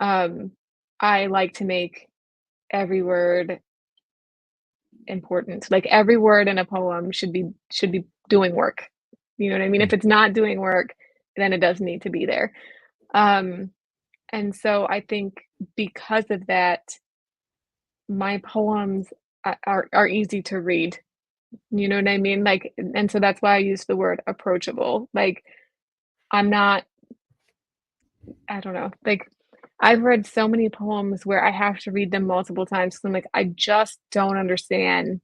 Um, I like to make every word important. Like every word in a poem should be doing work. You know what I mean? Mm. If it's not doing work, then it doesn't need to be there. Um, and so I think because of that, my poems are easy to read. You know what I mean? Like, and so that's why I use the word approachable. Like, I'm not, I don't know, like, I've read so many poems where I have to read them multiple times 'cause I'm like, I just don't understand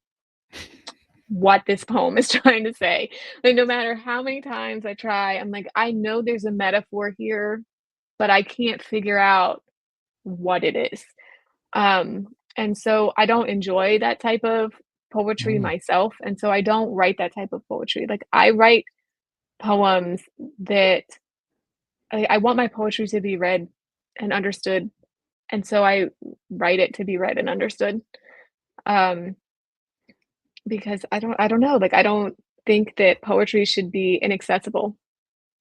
what this poem is trying to say. Like, no matter how many times I try, I'm like, I know there's a metaphor here, but I can't figure out what it is. And so I don't enjoy that type of poetry Mm. myself, and so I don't write that type of poetry. Like, I write poems that I want my poetry to be read and understood, and so I write it to be read and understood. Um, because I don't know, like, I don't think that poetry should be inaccessible.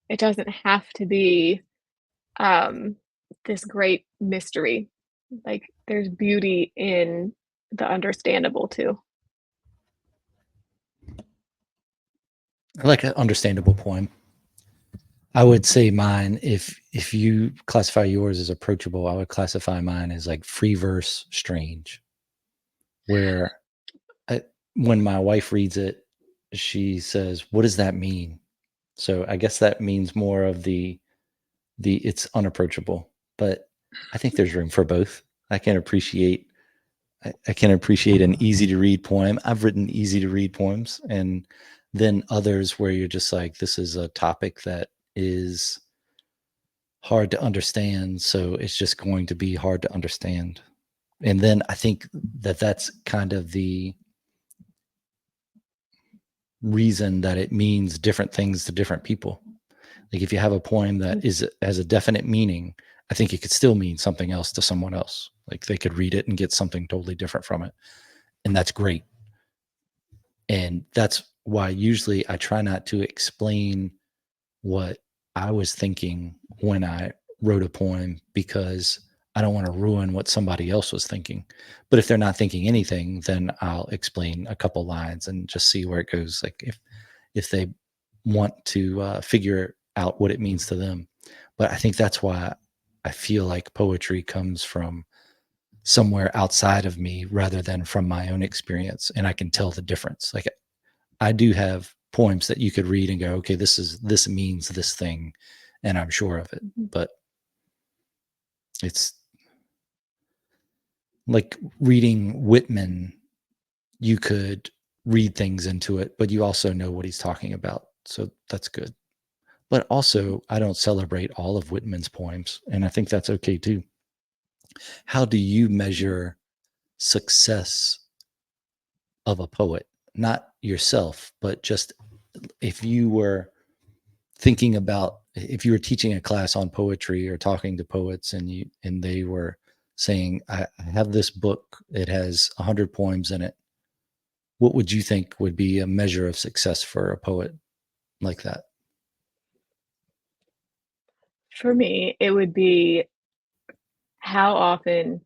It doesn't have to be, um, this great mystery. Like, there's beauty in the understandable too. I like an understandable poem. I would say mine, if you classify yours as approachable, I would classify mine as like free verse strange, where I, when my wife reads it, she says, "What does that mean?" So I guess that means more of the it's unapproachable, but I think there's room for both. I can appreciate I can appreciate an easy to read poem. I've written easy to read poems, and then others where you're just like, this is a topic that is hard to understand. So it's just going to be hard to understand. And then I think that that's kind of the reason that it means different things to different people. Like if you have a poem that is has a definite meaning, I think it could still mean something else to someone else. Like they could read it and get something totally different from it. And that's great. And that's why usually I try not to explain what I was thinking when I wrote a poem because I don't want to ruin what somebody else was thinking. But if they're not thinking anything, then I'll explain a couple lines and just see where it goes. Like if they want to figure out what it means to them. But I think that's why I feel like poetry comes from somewhere outside of me rather than from my own experience, and I can tell the difference. Like I do have poems that you could read and go, okay, this means this thing, and I'm sure of it. Mhm. But it's like reading Whitman, you could read things into it, but you also know what he's talking about. So that's good. But also, I don't celebrate all of Whitman's poems, and I think that's okay too. How do you measure success of a poet? Not yourself, but just if you were thinking about if you were teaching a class on poetry or talking to poets and they were saying, I have this book, it has 100 poems in it. What would you think would be a measure of success for a poet like that? For me, it would be how often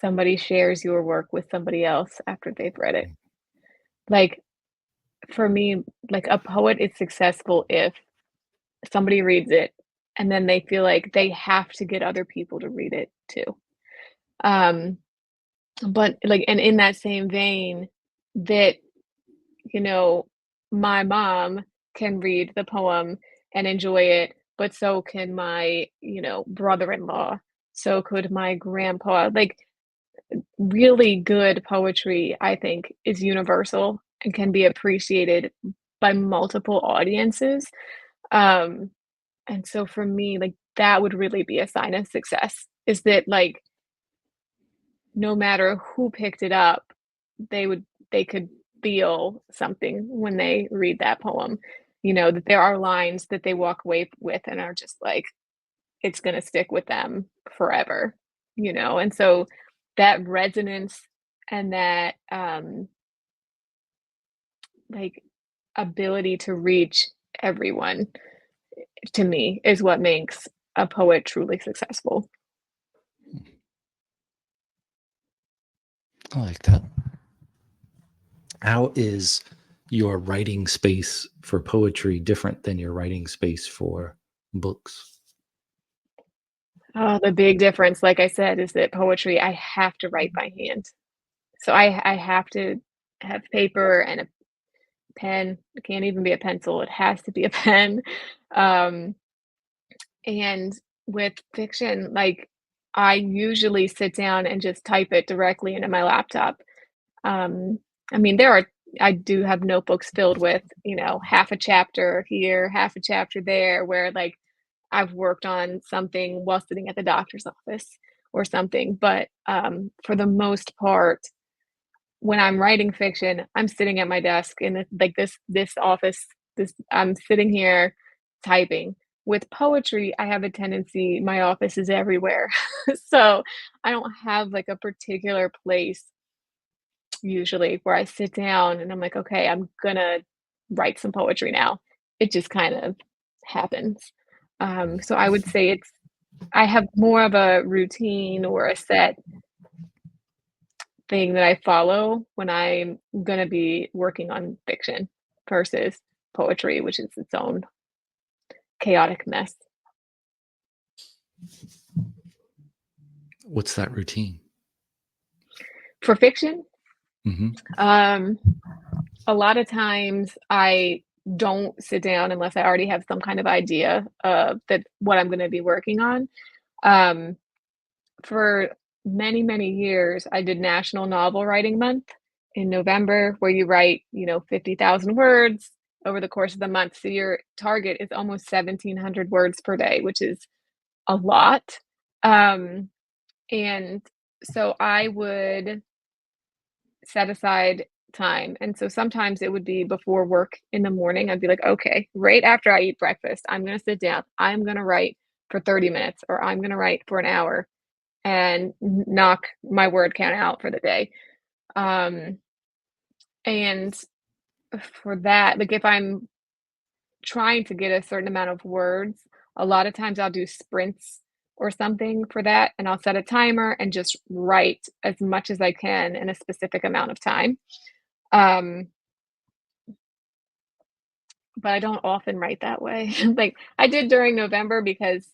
somebody shares your work with somebody else after they've read it. Like, for me, like, a poet is successful if somebody reads it and then they feel like they have to get other people to read it too. Um, but, like and in that same vein, that, you know, my mom can read the poem and enjoy it, but so can my, brother-in-law, so could my grandpa. Like, really good poetry, I think, is universal and can be appreciated by multiple audiences. Um, and so for me, like, that would really be a sign of success, is that, like, no matter who picked it up, they could feel something when they read that poem. That there are lines that they walk away with and are just like, it's gonna stick with them forever. And so that resonance and that, like, ability to reach everyone, to me, is what makes a poet truly successful. I like that. How is your writing space for poetry different than your writing space for books? Oh, the big difference, like I said, is that poetry, I have to write by hand. So I have to have paper and a pen. It can't even be a pencil, it has to be a pen. Um, and with fiction, like, I usually sit down and just type it directly into my laptop. Um, I mean, I do have notebooks filled with, half a chapter here, half a chapter there, where, like, I've worked on something while sitting at the doctor's office or something. But, for the most part, when I'm writing fiction, I'm sitting at my desk in this office, I'm sitting here typing. With poetry, I have a tendency my office is everywhere. So, I don't have, like, a particular place usually where I sit down and I'm like, "Okay, I'm gonna write some poetry now." It just kind of happens. So I would say I have more of a routine or a set thing that I follow when I'm gonna be working on fiction versus poetry, which is its own chaotic mess. What's that routine? For fiction, Hmm. um, a lot of times I don't sit down unless I already have some kind of idea of that what I'm gonna be working on. Um, for many, many years, I did National Novel Writing Month in November, where you write, 50,000 words over the course of the month. So your target is almost 1,700 words per day, which is a lot. Um, and so I would set aside time. And so sometimes it would be before work in the morning. I'd be like, okay, right after I eat breakfast, I'm going to sit down. I'm going to write for 30 minutes or I'm going to write for an hour and knock my word count out for the day. Um, and for that, like if I'm trying to get a certain amount of words, a lot of times I'll do sprints or something for that. And I'll set a timer and just write as much as I can in a specific amount of time. Um, but I don't often write that way. Like I did during November because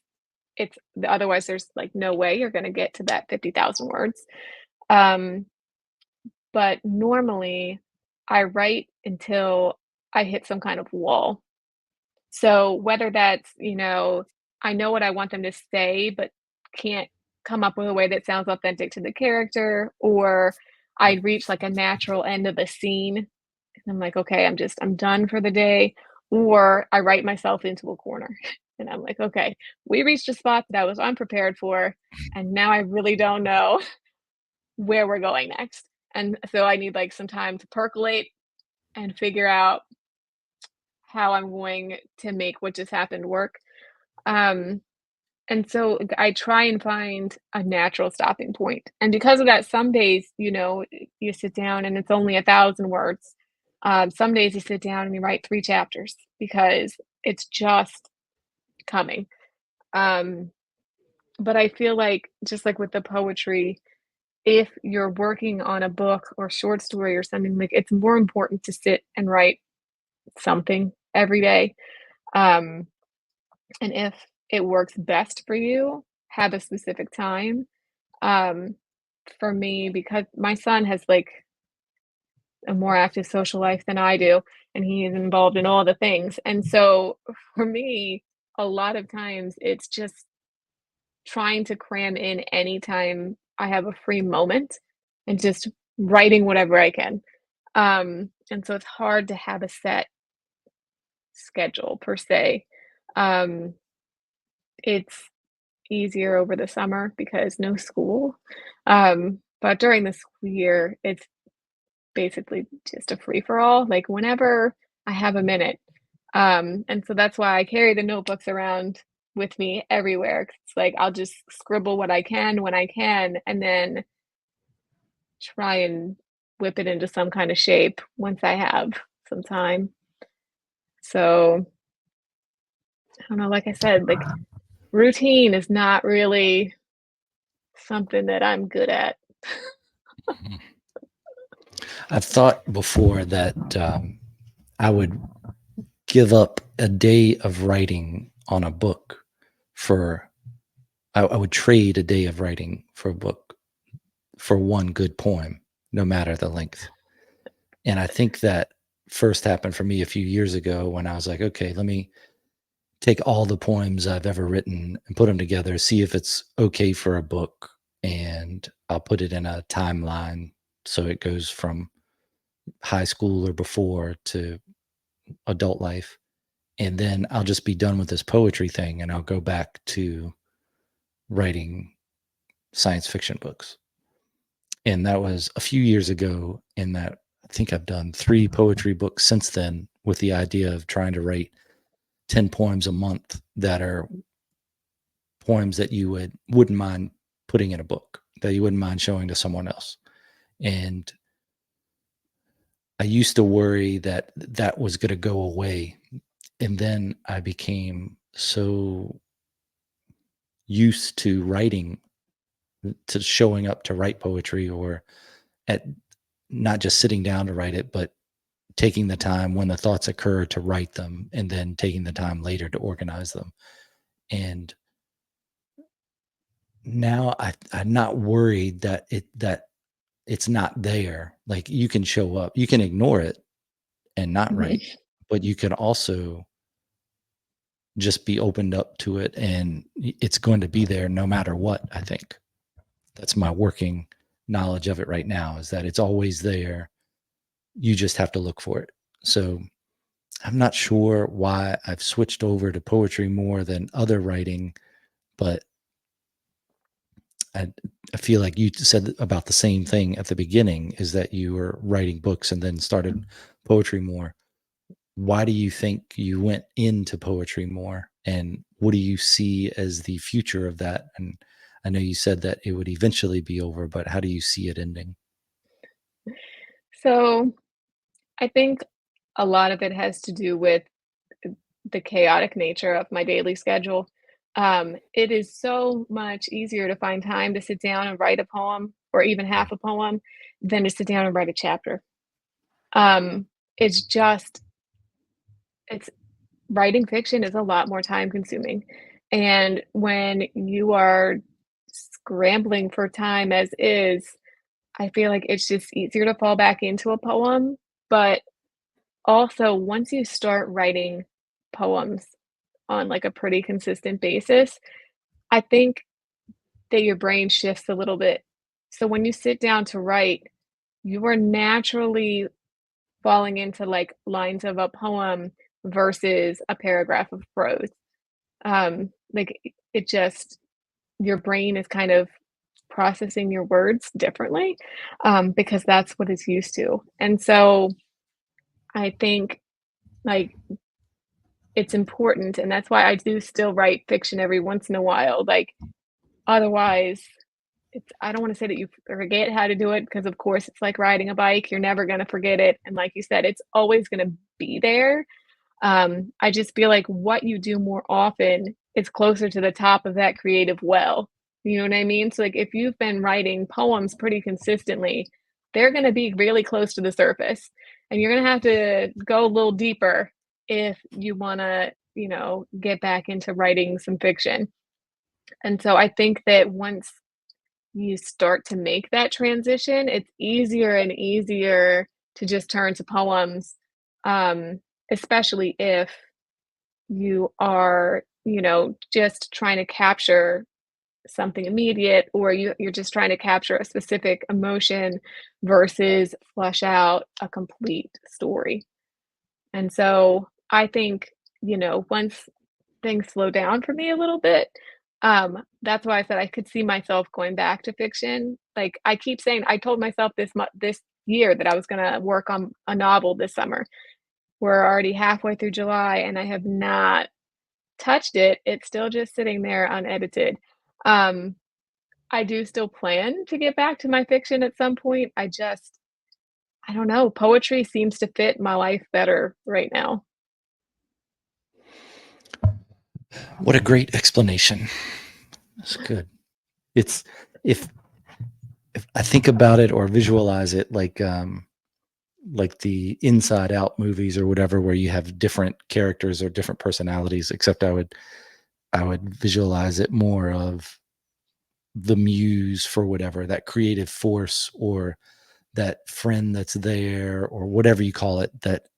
it's otherwise there's like no way you're going to get to that 50,000 words. Um, but normally I write until I hit some kind of wall. So whether that's, I know what I want them to say, but can't come up with a way that sounds authentic to the character, or I reach like a natural end of a scene and I'm like, okay, I'm done for the day. Or I write myself into a corner and I'm like, okay, we reached a spot that I was unprepared for. And now I really don't know where we're going next. And so I need like some time to percolate and figure out how I'm going to make what just happened work. Um, and so I try and find a natural stopping point. And because of that, some days, you sit down and it's only 1,000 words. Some days you sit down and you write 3 chapters because it's just coming. Um, but I feel like just like with the poetry, if you're working on a book or short story or something, like it's more important to sit and write something every day. Um, and if it works best for you, have a specific time. Um, for me, because my son has like a more active social life than I do, and he is involved in all the things. And so for me, a lot of times it's just trying to cram in anytime I have a free moment and just writing whatever I can. And so it's hard to have a set schedule per se. Um, it's easier over the summer because no school. But during the school year, it's basically just a free for all, like whenever I have a minute. And so that's why I carry the notebooks around with me everywhere. 'Cause it's like I'll just scribble what I can when I can, and then try and whip it into some kind of shape once I have some time. So I don't know, like I said, like routine is not really something that I'm good at. Mhm. I've thought before that I would give up a day of writing on a book for, I would trade a day of writing for a book for one good poem, no matter the length. And I think that first happened for me a few years ago when I was like, okay, let me take all the poems I've ever written and put them together, see if it's okay for a book. And I'll put it in a timeline. So it goes from high school or before to adult life. And then I'll just be done with this poetry thing and I'll go back to writing science fiction books. And that was a few years ago. And that I think I've done 3 poetry books since then with the idea of trying to write 10 poems a month that are poems that you wouldn't mind putting in a book, that you wouldn't mind showing to someone else. And I used to worry that that was going to go away. And then I became so used to writing, to showing up to write poetry, or at not just sitting down to write it, but taking the time when the thoughts occur to write them and then taking the time later to organize them. And now I'm not worried that it's not there. Like you can show up, you can ignore it and not write, Mhm. but you can also just be opened up to it and it's going to be there no matter what, I think. that's my working knowledge of it right now, is that it's always there. You just have to look for it. So I'm not sure why I've switched over to poetry more than other writing, but I, I feel like you said about the same thing at the beginning, is that you were writing books and then started poetry more. Why do you think you went into poetry more? And what do you see as the future of that? And I know you said that it would eventually be over, but how do you see it ending? So, I think a lot of it has to do with the chaotic nature of my daily schedule. It is so much easier to find time to sit down and write a poem or even half a poem than to sit down and write a chapter. Um, it's just it's writing fiction is a lot more time consuming. And when you are scrambling for time as is, I feel like it's just easier to fall back into a poem. But also, once you start writing poems on like a pretty consistent basis, I think that your brain shifts a little bit. So when you sit down to write, you are naturally falling into like lines of a poem versus a paragraph of prose. Like it just your brain is kind of processing your words differently because that's what it's used to. And so I think like it's important, and that's why I do still write fiction every once in a while. Like otherwise, it's I don't wanna say that you forget how to do it because, of course, it's like riding a bike, you're never gonna forget it, and like you said, it's always gonna be there. I just feel like what you do more often is closer to the top of that creative well. You know what I mean? So, like, if you've been writing poems pretty consistently, they're gonna be really close to the surface, and you're gonna have to go a little deeper if you wanna, get back into writing some fiction. And so I think that once you start to make that transition, it's easier and easier to just turn to poems, um, especially if you are, just trying to capture something immediate or you're just trying to capture a specific emotion versus flesh out a complete story. And so I think, once things slow down for me a little bit, that's why I said I could see myself going back to fiction. Like, I keep saying I told myself this year that I was gonna work on a novel this summer. We're already halfway through July, and I have not touched it. It's still just sitting there unedited. Um, I do still plan to get back to my fiction at some point. I don't know, poetry seems to fit my life better right now. What a great explanation. That's good. It's if if I think about it or visualize it like the Inside Out movies or whatever, where you have different characters or different personalities, except I would visualize it more of the muse for whatever, that creative force or that friend that's there or whatever you call it, that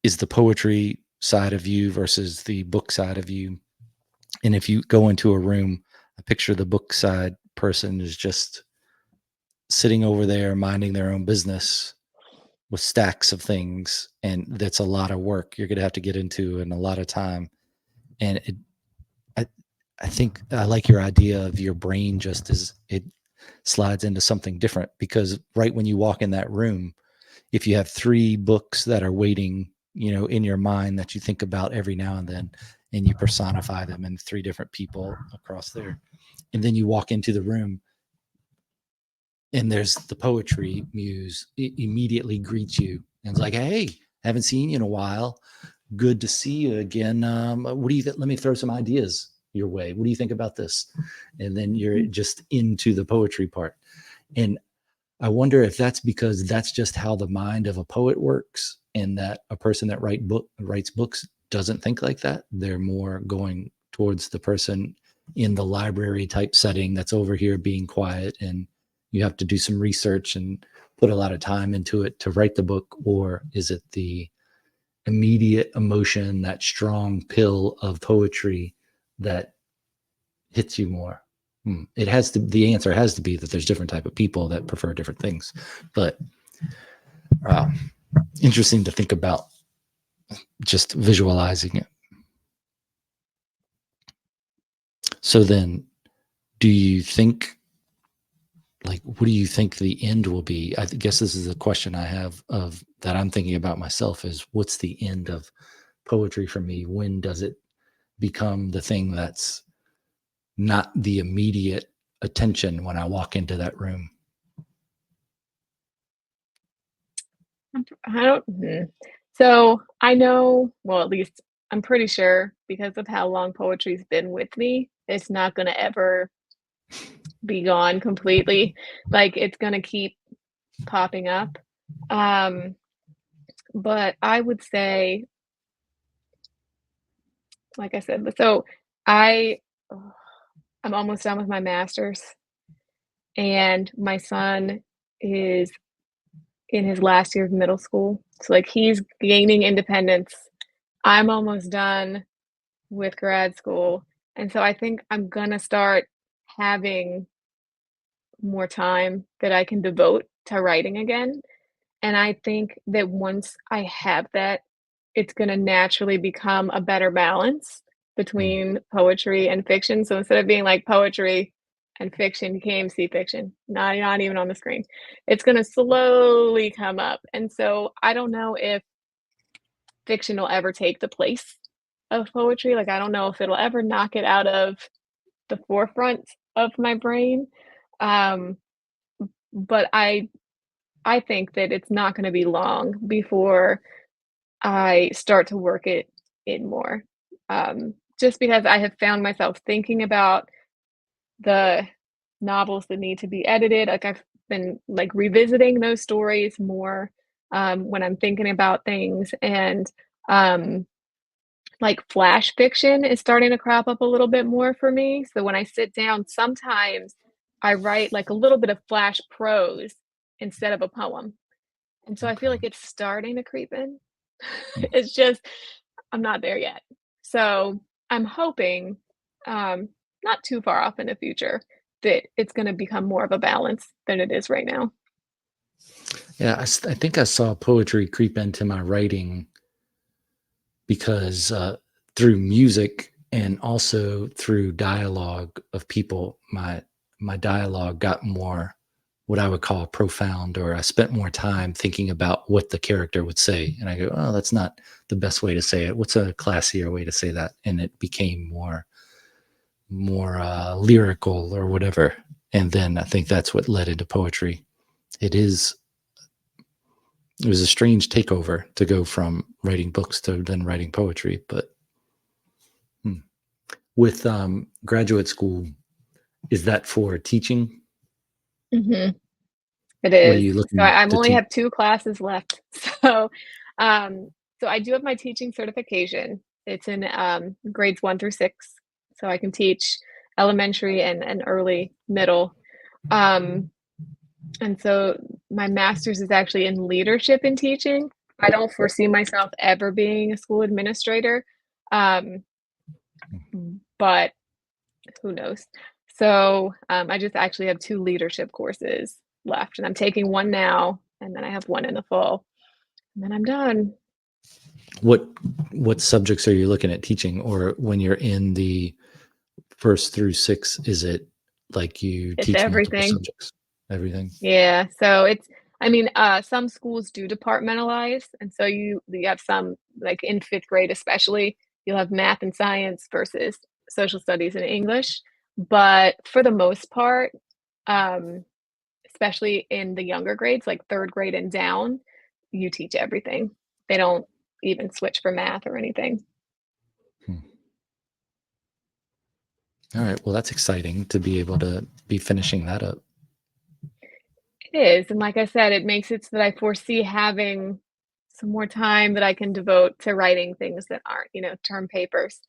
is the poetry side of you versus the book side of you. And if you go into a room, I picture the book side person is just sitting over there minding their own business with stacks of things, and that's a lot of work you're going to have to get into and a lot of time. And I, I think I like your idea of your brain just as it slides into something different, because right when you walk in that room, if you have three books that are waiting, in your mind that you think about every now and you personify them in three different people across there, and then you walk into the room and there's the poetry muse, it immediately greets you and it's like, hey, haven't seen you in a while, good to see you again. What do you think? Let me throw some ideas your way. What do you think about this? And then you're just into the poetry part. And I wonder if that's because that's just how the mind of a poet works, and that a person that writes books doesn't think like that. They're more going towards the person in the library type setting that's over here being quiet, and you have to do some research and put a lot of time into it to write the book. Or is it the immediate emotion, that strong pill of poetry that hits you more? It has to. The answer has to be that there's different type of people that prefer different things. But uh, interesting to think about, just visualizing it. So then, do you think, like, what do you think the end will be? I guess this is a question I have of that I'm thinking about myself is what's the end of poetry for me? When does it become the thing that's not the immediate attention when I walk into that room? I don't. So I know, well, at least I'm pretty sure because of how long poetry's been with me, it's not going to ever be gone completely. Like it's going to keep popping up. Um, but I would say, like I said, so I, oh, I'm almost done with my master's, and my son is in his last year of middle school. So like he's gaining independence. I'm almost done with grad school. And so I think I'm gonna start having more time that I can devote to writing again. And I think that once I have that, it's gonna naturally become a better balance Mm, between poetry and fiction. So instead of being like poetry and fiction became see fiction, not even on the screen. It's gonna slowly come up. And so I don't know if fiction will ever take the place of poetry. Like I don't know if it'll ever knock it out of the forefront of my brain. Um, but I think that it's not gonna be long before I start to work it in more. Just because I have found myself thinking about the novels that need to be edited, like, I've been, like, revisiting those stories more, when I'm thinking about things, and, um, like, flash fiction is starting to crop up a little bit more for me, so when I sit down, sometimes I write, like, a little bit of flash prose instead of a poem, and so I feel okay. like it's starting to creep in. Mm. It's just I'm not there yet. So, I'm hoping, not too far off in the future, that it's gonna become more of a balance than it is right now. Yeah, I think I saw poetry creep into my writing because through music and also through dialogue of people, my dialogue got more what I would call profound, or I spent more time thinking about what the character would say, and I go, "Oh, that's not the best way to say it. What's a classier way to say that?" And it became more lyrical or whatever. And then I think that's what led into poetry. It is it was a strange takeover to go from writing books to then writing poetry, but hmm. With graduate school, is that for teaching? Mhm. It What are is. you So looking I'm to only teach? have 2 classes left. So, um, so I do have my teaching certification. It's in, grades 1 through 6, so I can teach elementary and early middle. Um, and so my master's is actually in leadership and teaching. I don't foresee myself ever being a school administrator, um, but who knows? So, I just actually have 2 leadership courses left, and I'm taking one now, and then I have one in the fall, and then I'm done. What what subjects are you looking at teaching? Or when you're in the first through six, is it like you It's teach multiple everything. subjects? Everything? Yeah, so it's I mean, some schools do departmentalize, and so you have some like in 5th grade especially, you'll have math and science versus social studies and English, but for the most part, um, especially in the younger grades, like 3rd grade and down, you teach everything. They don't even switch for math or anything. Hmm. All right. Well, that's exciting to be able to be finishing that up. It is, and like I said, it makes it so that I foresee having some more time that I can devote to writing things that aren't, term papers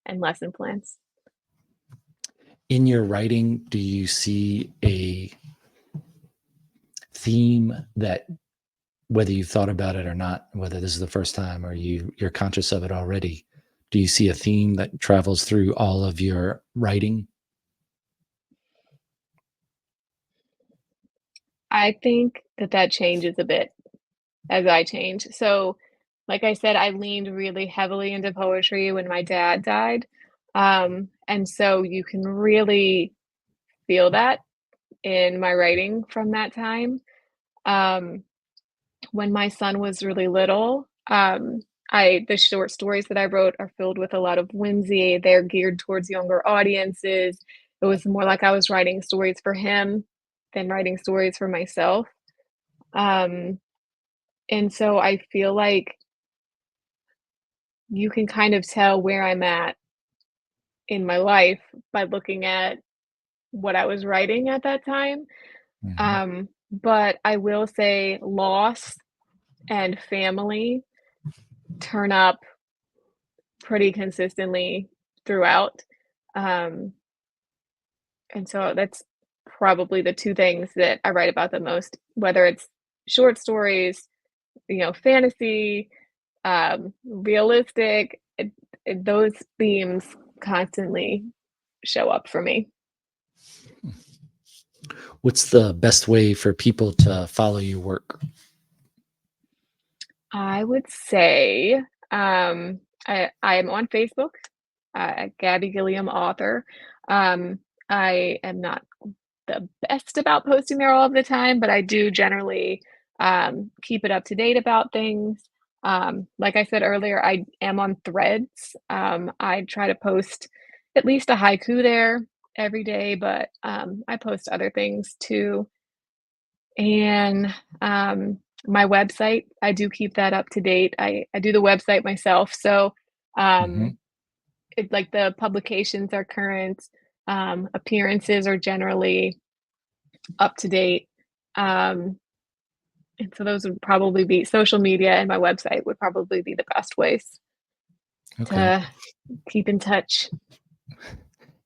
and lesson plans. In your writing, do you see a theme that, whether you've thought about it or not, whether this is the first time or you're conscious of it already, do you see a theme that travels through all of your writing? I think that that changes a bit as I change. So, like I said, I leaned really heavily into poetry when my dad died. And so you can really feel that in my writing from that time. Um, when my son was really little, I the short stories that I wrote are filled with a lot of whimsy. They're geared towards younger audiences. It was more like I was writing stories for him than writing stories for myself. Um, and so I feel like you can kind of tell where I'm at in my life by looking at what I was writing at that time. Mhm. But I will say loss and family turn up pretty consistently throughout. Um, and so that's probably the 2 things that I write about the most, whether it's short stories, fantasy, realistic, those themes constantly show up for me. What's the best way for people to follow your work? I would say, I am on Facebook, Gabby Gilliam author. Um, I am not the best about posting there all of the time, but I do generally, keep it up to date about things. Like I said earlier, I am on Threads. I try to post at least a haiku there every day, but, I post other things too. And, my website, I do keep that up to date. I do the website myself, so, Mhm. um, like, the publications are current, appearances are generally up to date, um, and so those would probably be social media and my website would probably be the best ways Okay. to keep in touch.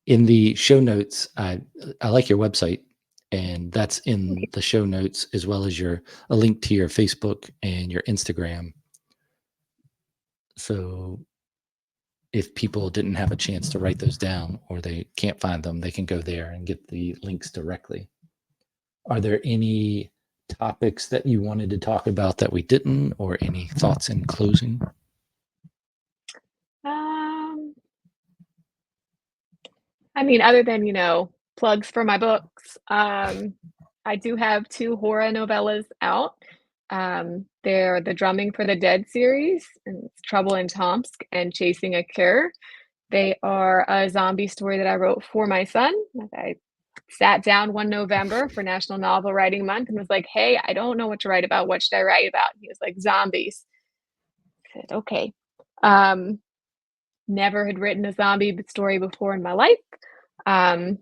In the show notes, I like your website, and that's in the show notes as well as your a link to your Facebook and your Instagram. So if people didn't have a chance to write those down or they can't find them, they can go there and get the links directly. Are there any topics that you wanted to talk about that we didn't, or any thoughts in closing? Um, I mean, other than, plugs for my books, I do have 2 horror novellas out. They're the Drumming for the Dead series, and it's Trouble in Tomsk and Chasing a Cure. They are a zombie story that I wrote for my son. Like, I sat down one November for National Novel Writing Month and was like, "Hey, I don't know what to write about. What should I write about?" And he was like, "Zombies." I said, "Okay." Um, Never had written a zombie story before in my life. And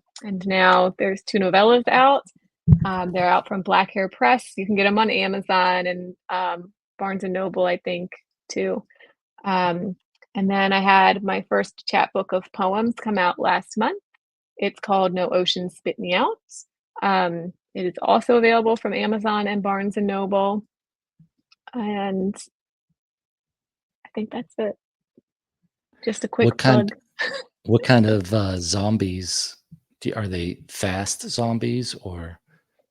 now there's 2 novellas out. They're out from Black Hair Press. You can get them on Amazon and, Barnes& and Noble, I think, too. Um, and then I had my first chapbook of poems come out last month. It's called No Ocean Spit Me Out. It is also available from Amazon and Barnes& and Noble, and I think that's it. Just a quick What kind plug. what kind of zombies are they? Fast zombies or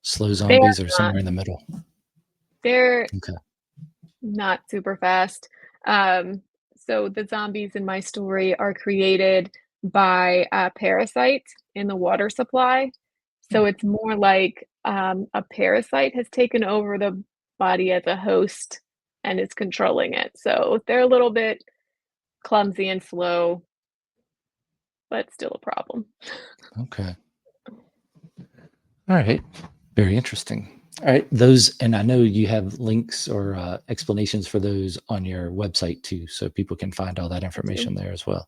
slow They are zombies or not. somewhere in the middle? They're Okay. not super fast. Um, so the zombies in my story are created by a parasite in the water supply. So it's more like, a parasite has taken over the body as a host and is controlling it. So they're a little bit clumsy and slow, but still a problem. Okay. All right. Very interesting. All right. Those, and I know you have links or explanations for those on your website too, so people can find all that I do. information there as well.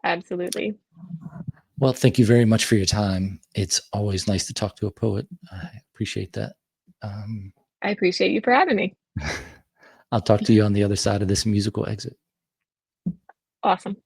Absolutely. Well, thank you very much for your time. It's always nice to talk to a poet. I appreciate that. Um, I appreciate you for having me. I'll talk to you on the other side of this musical exit. Awesome.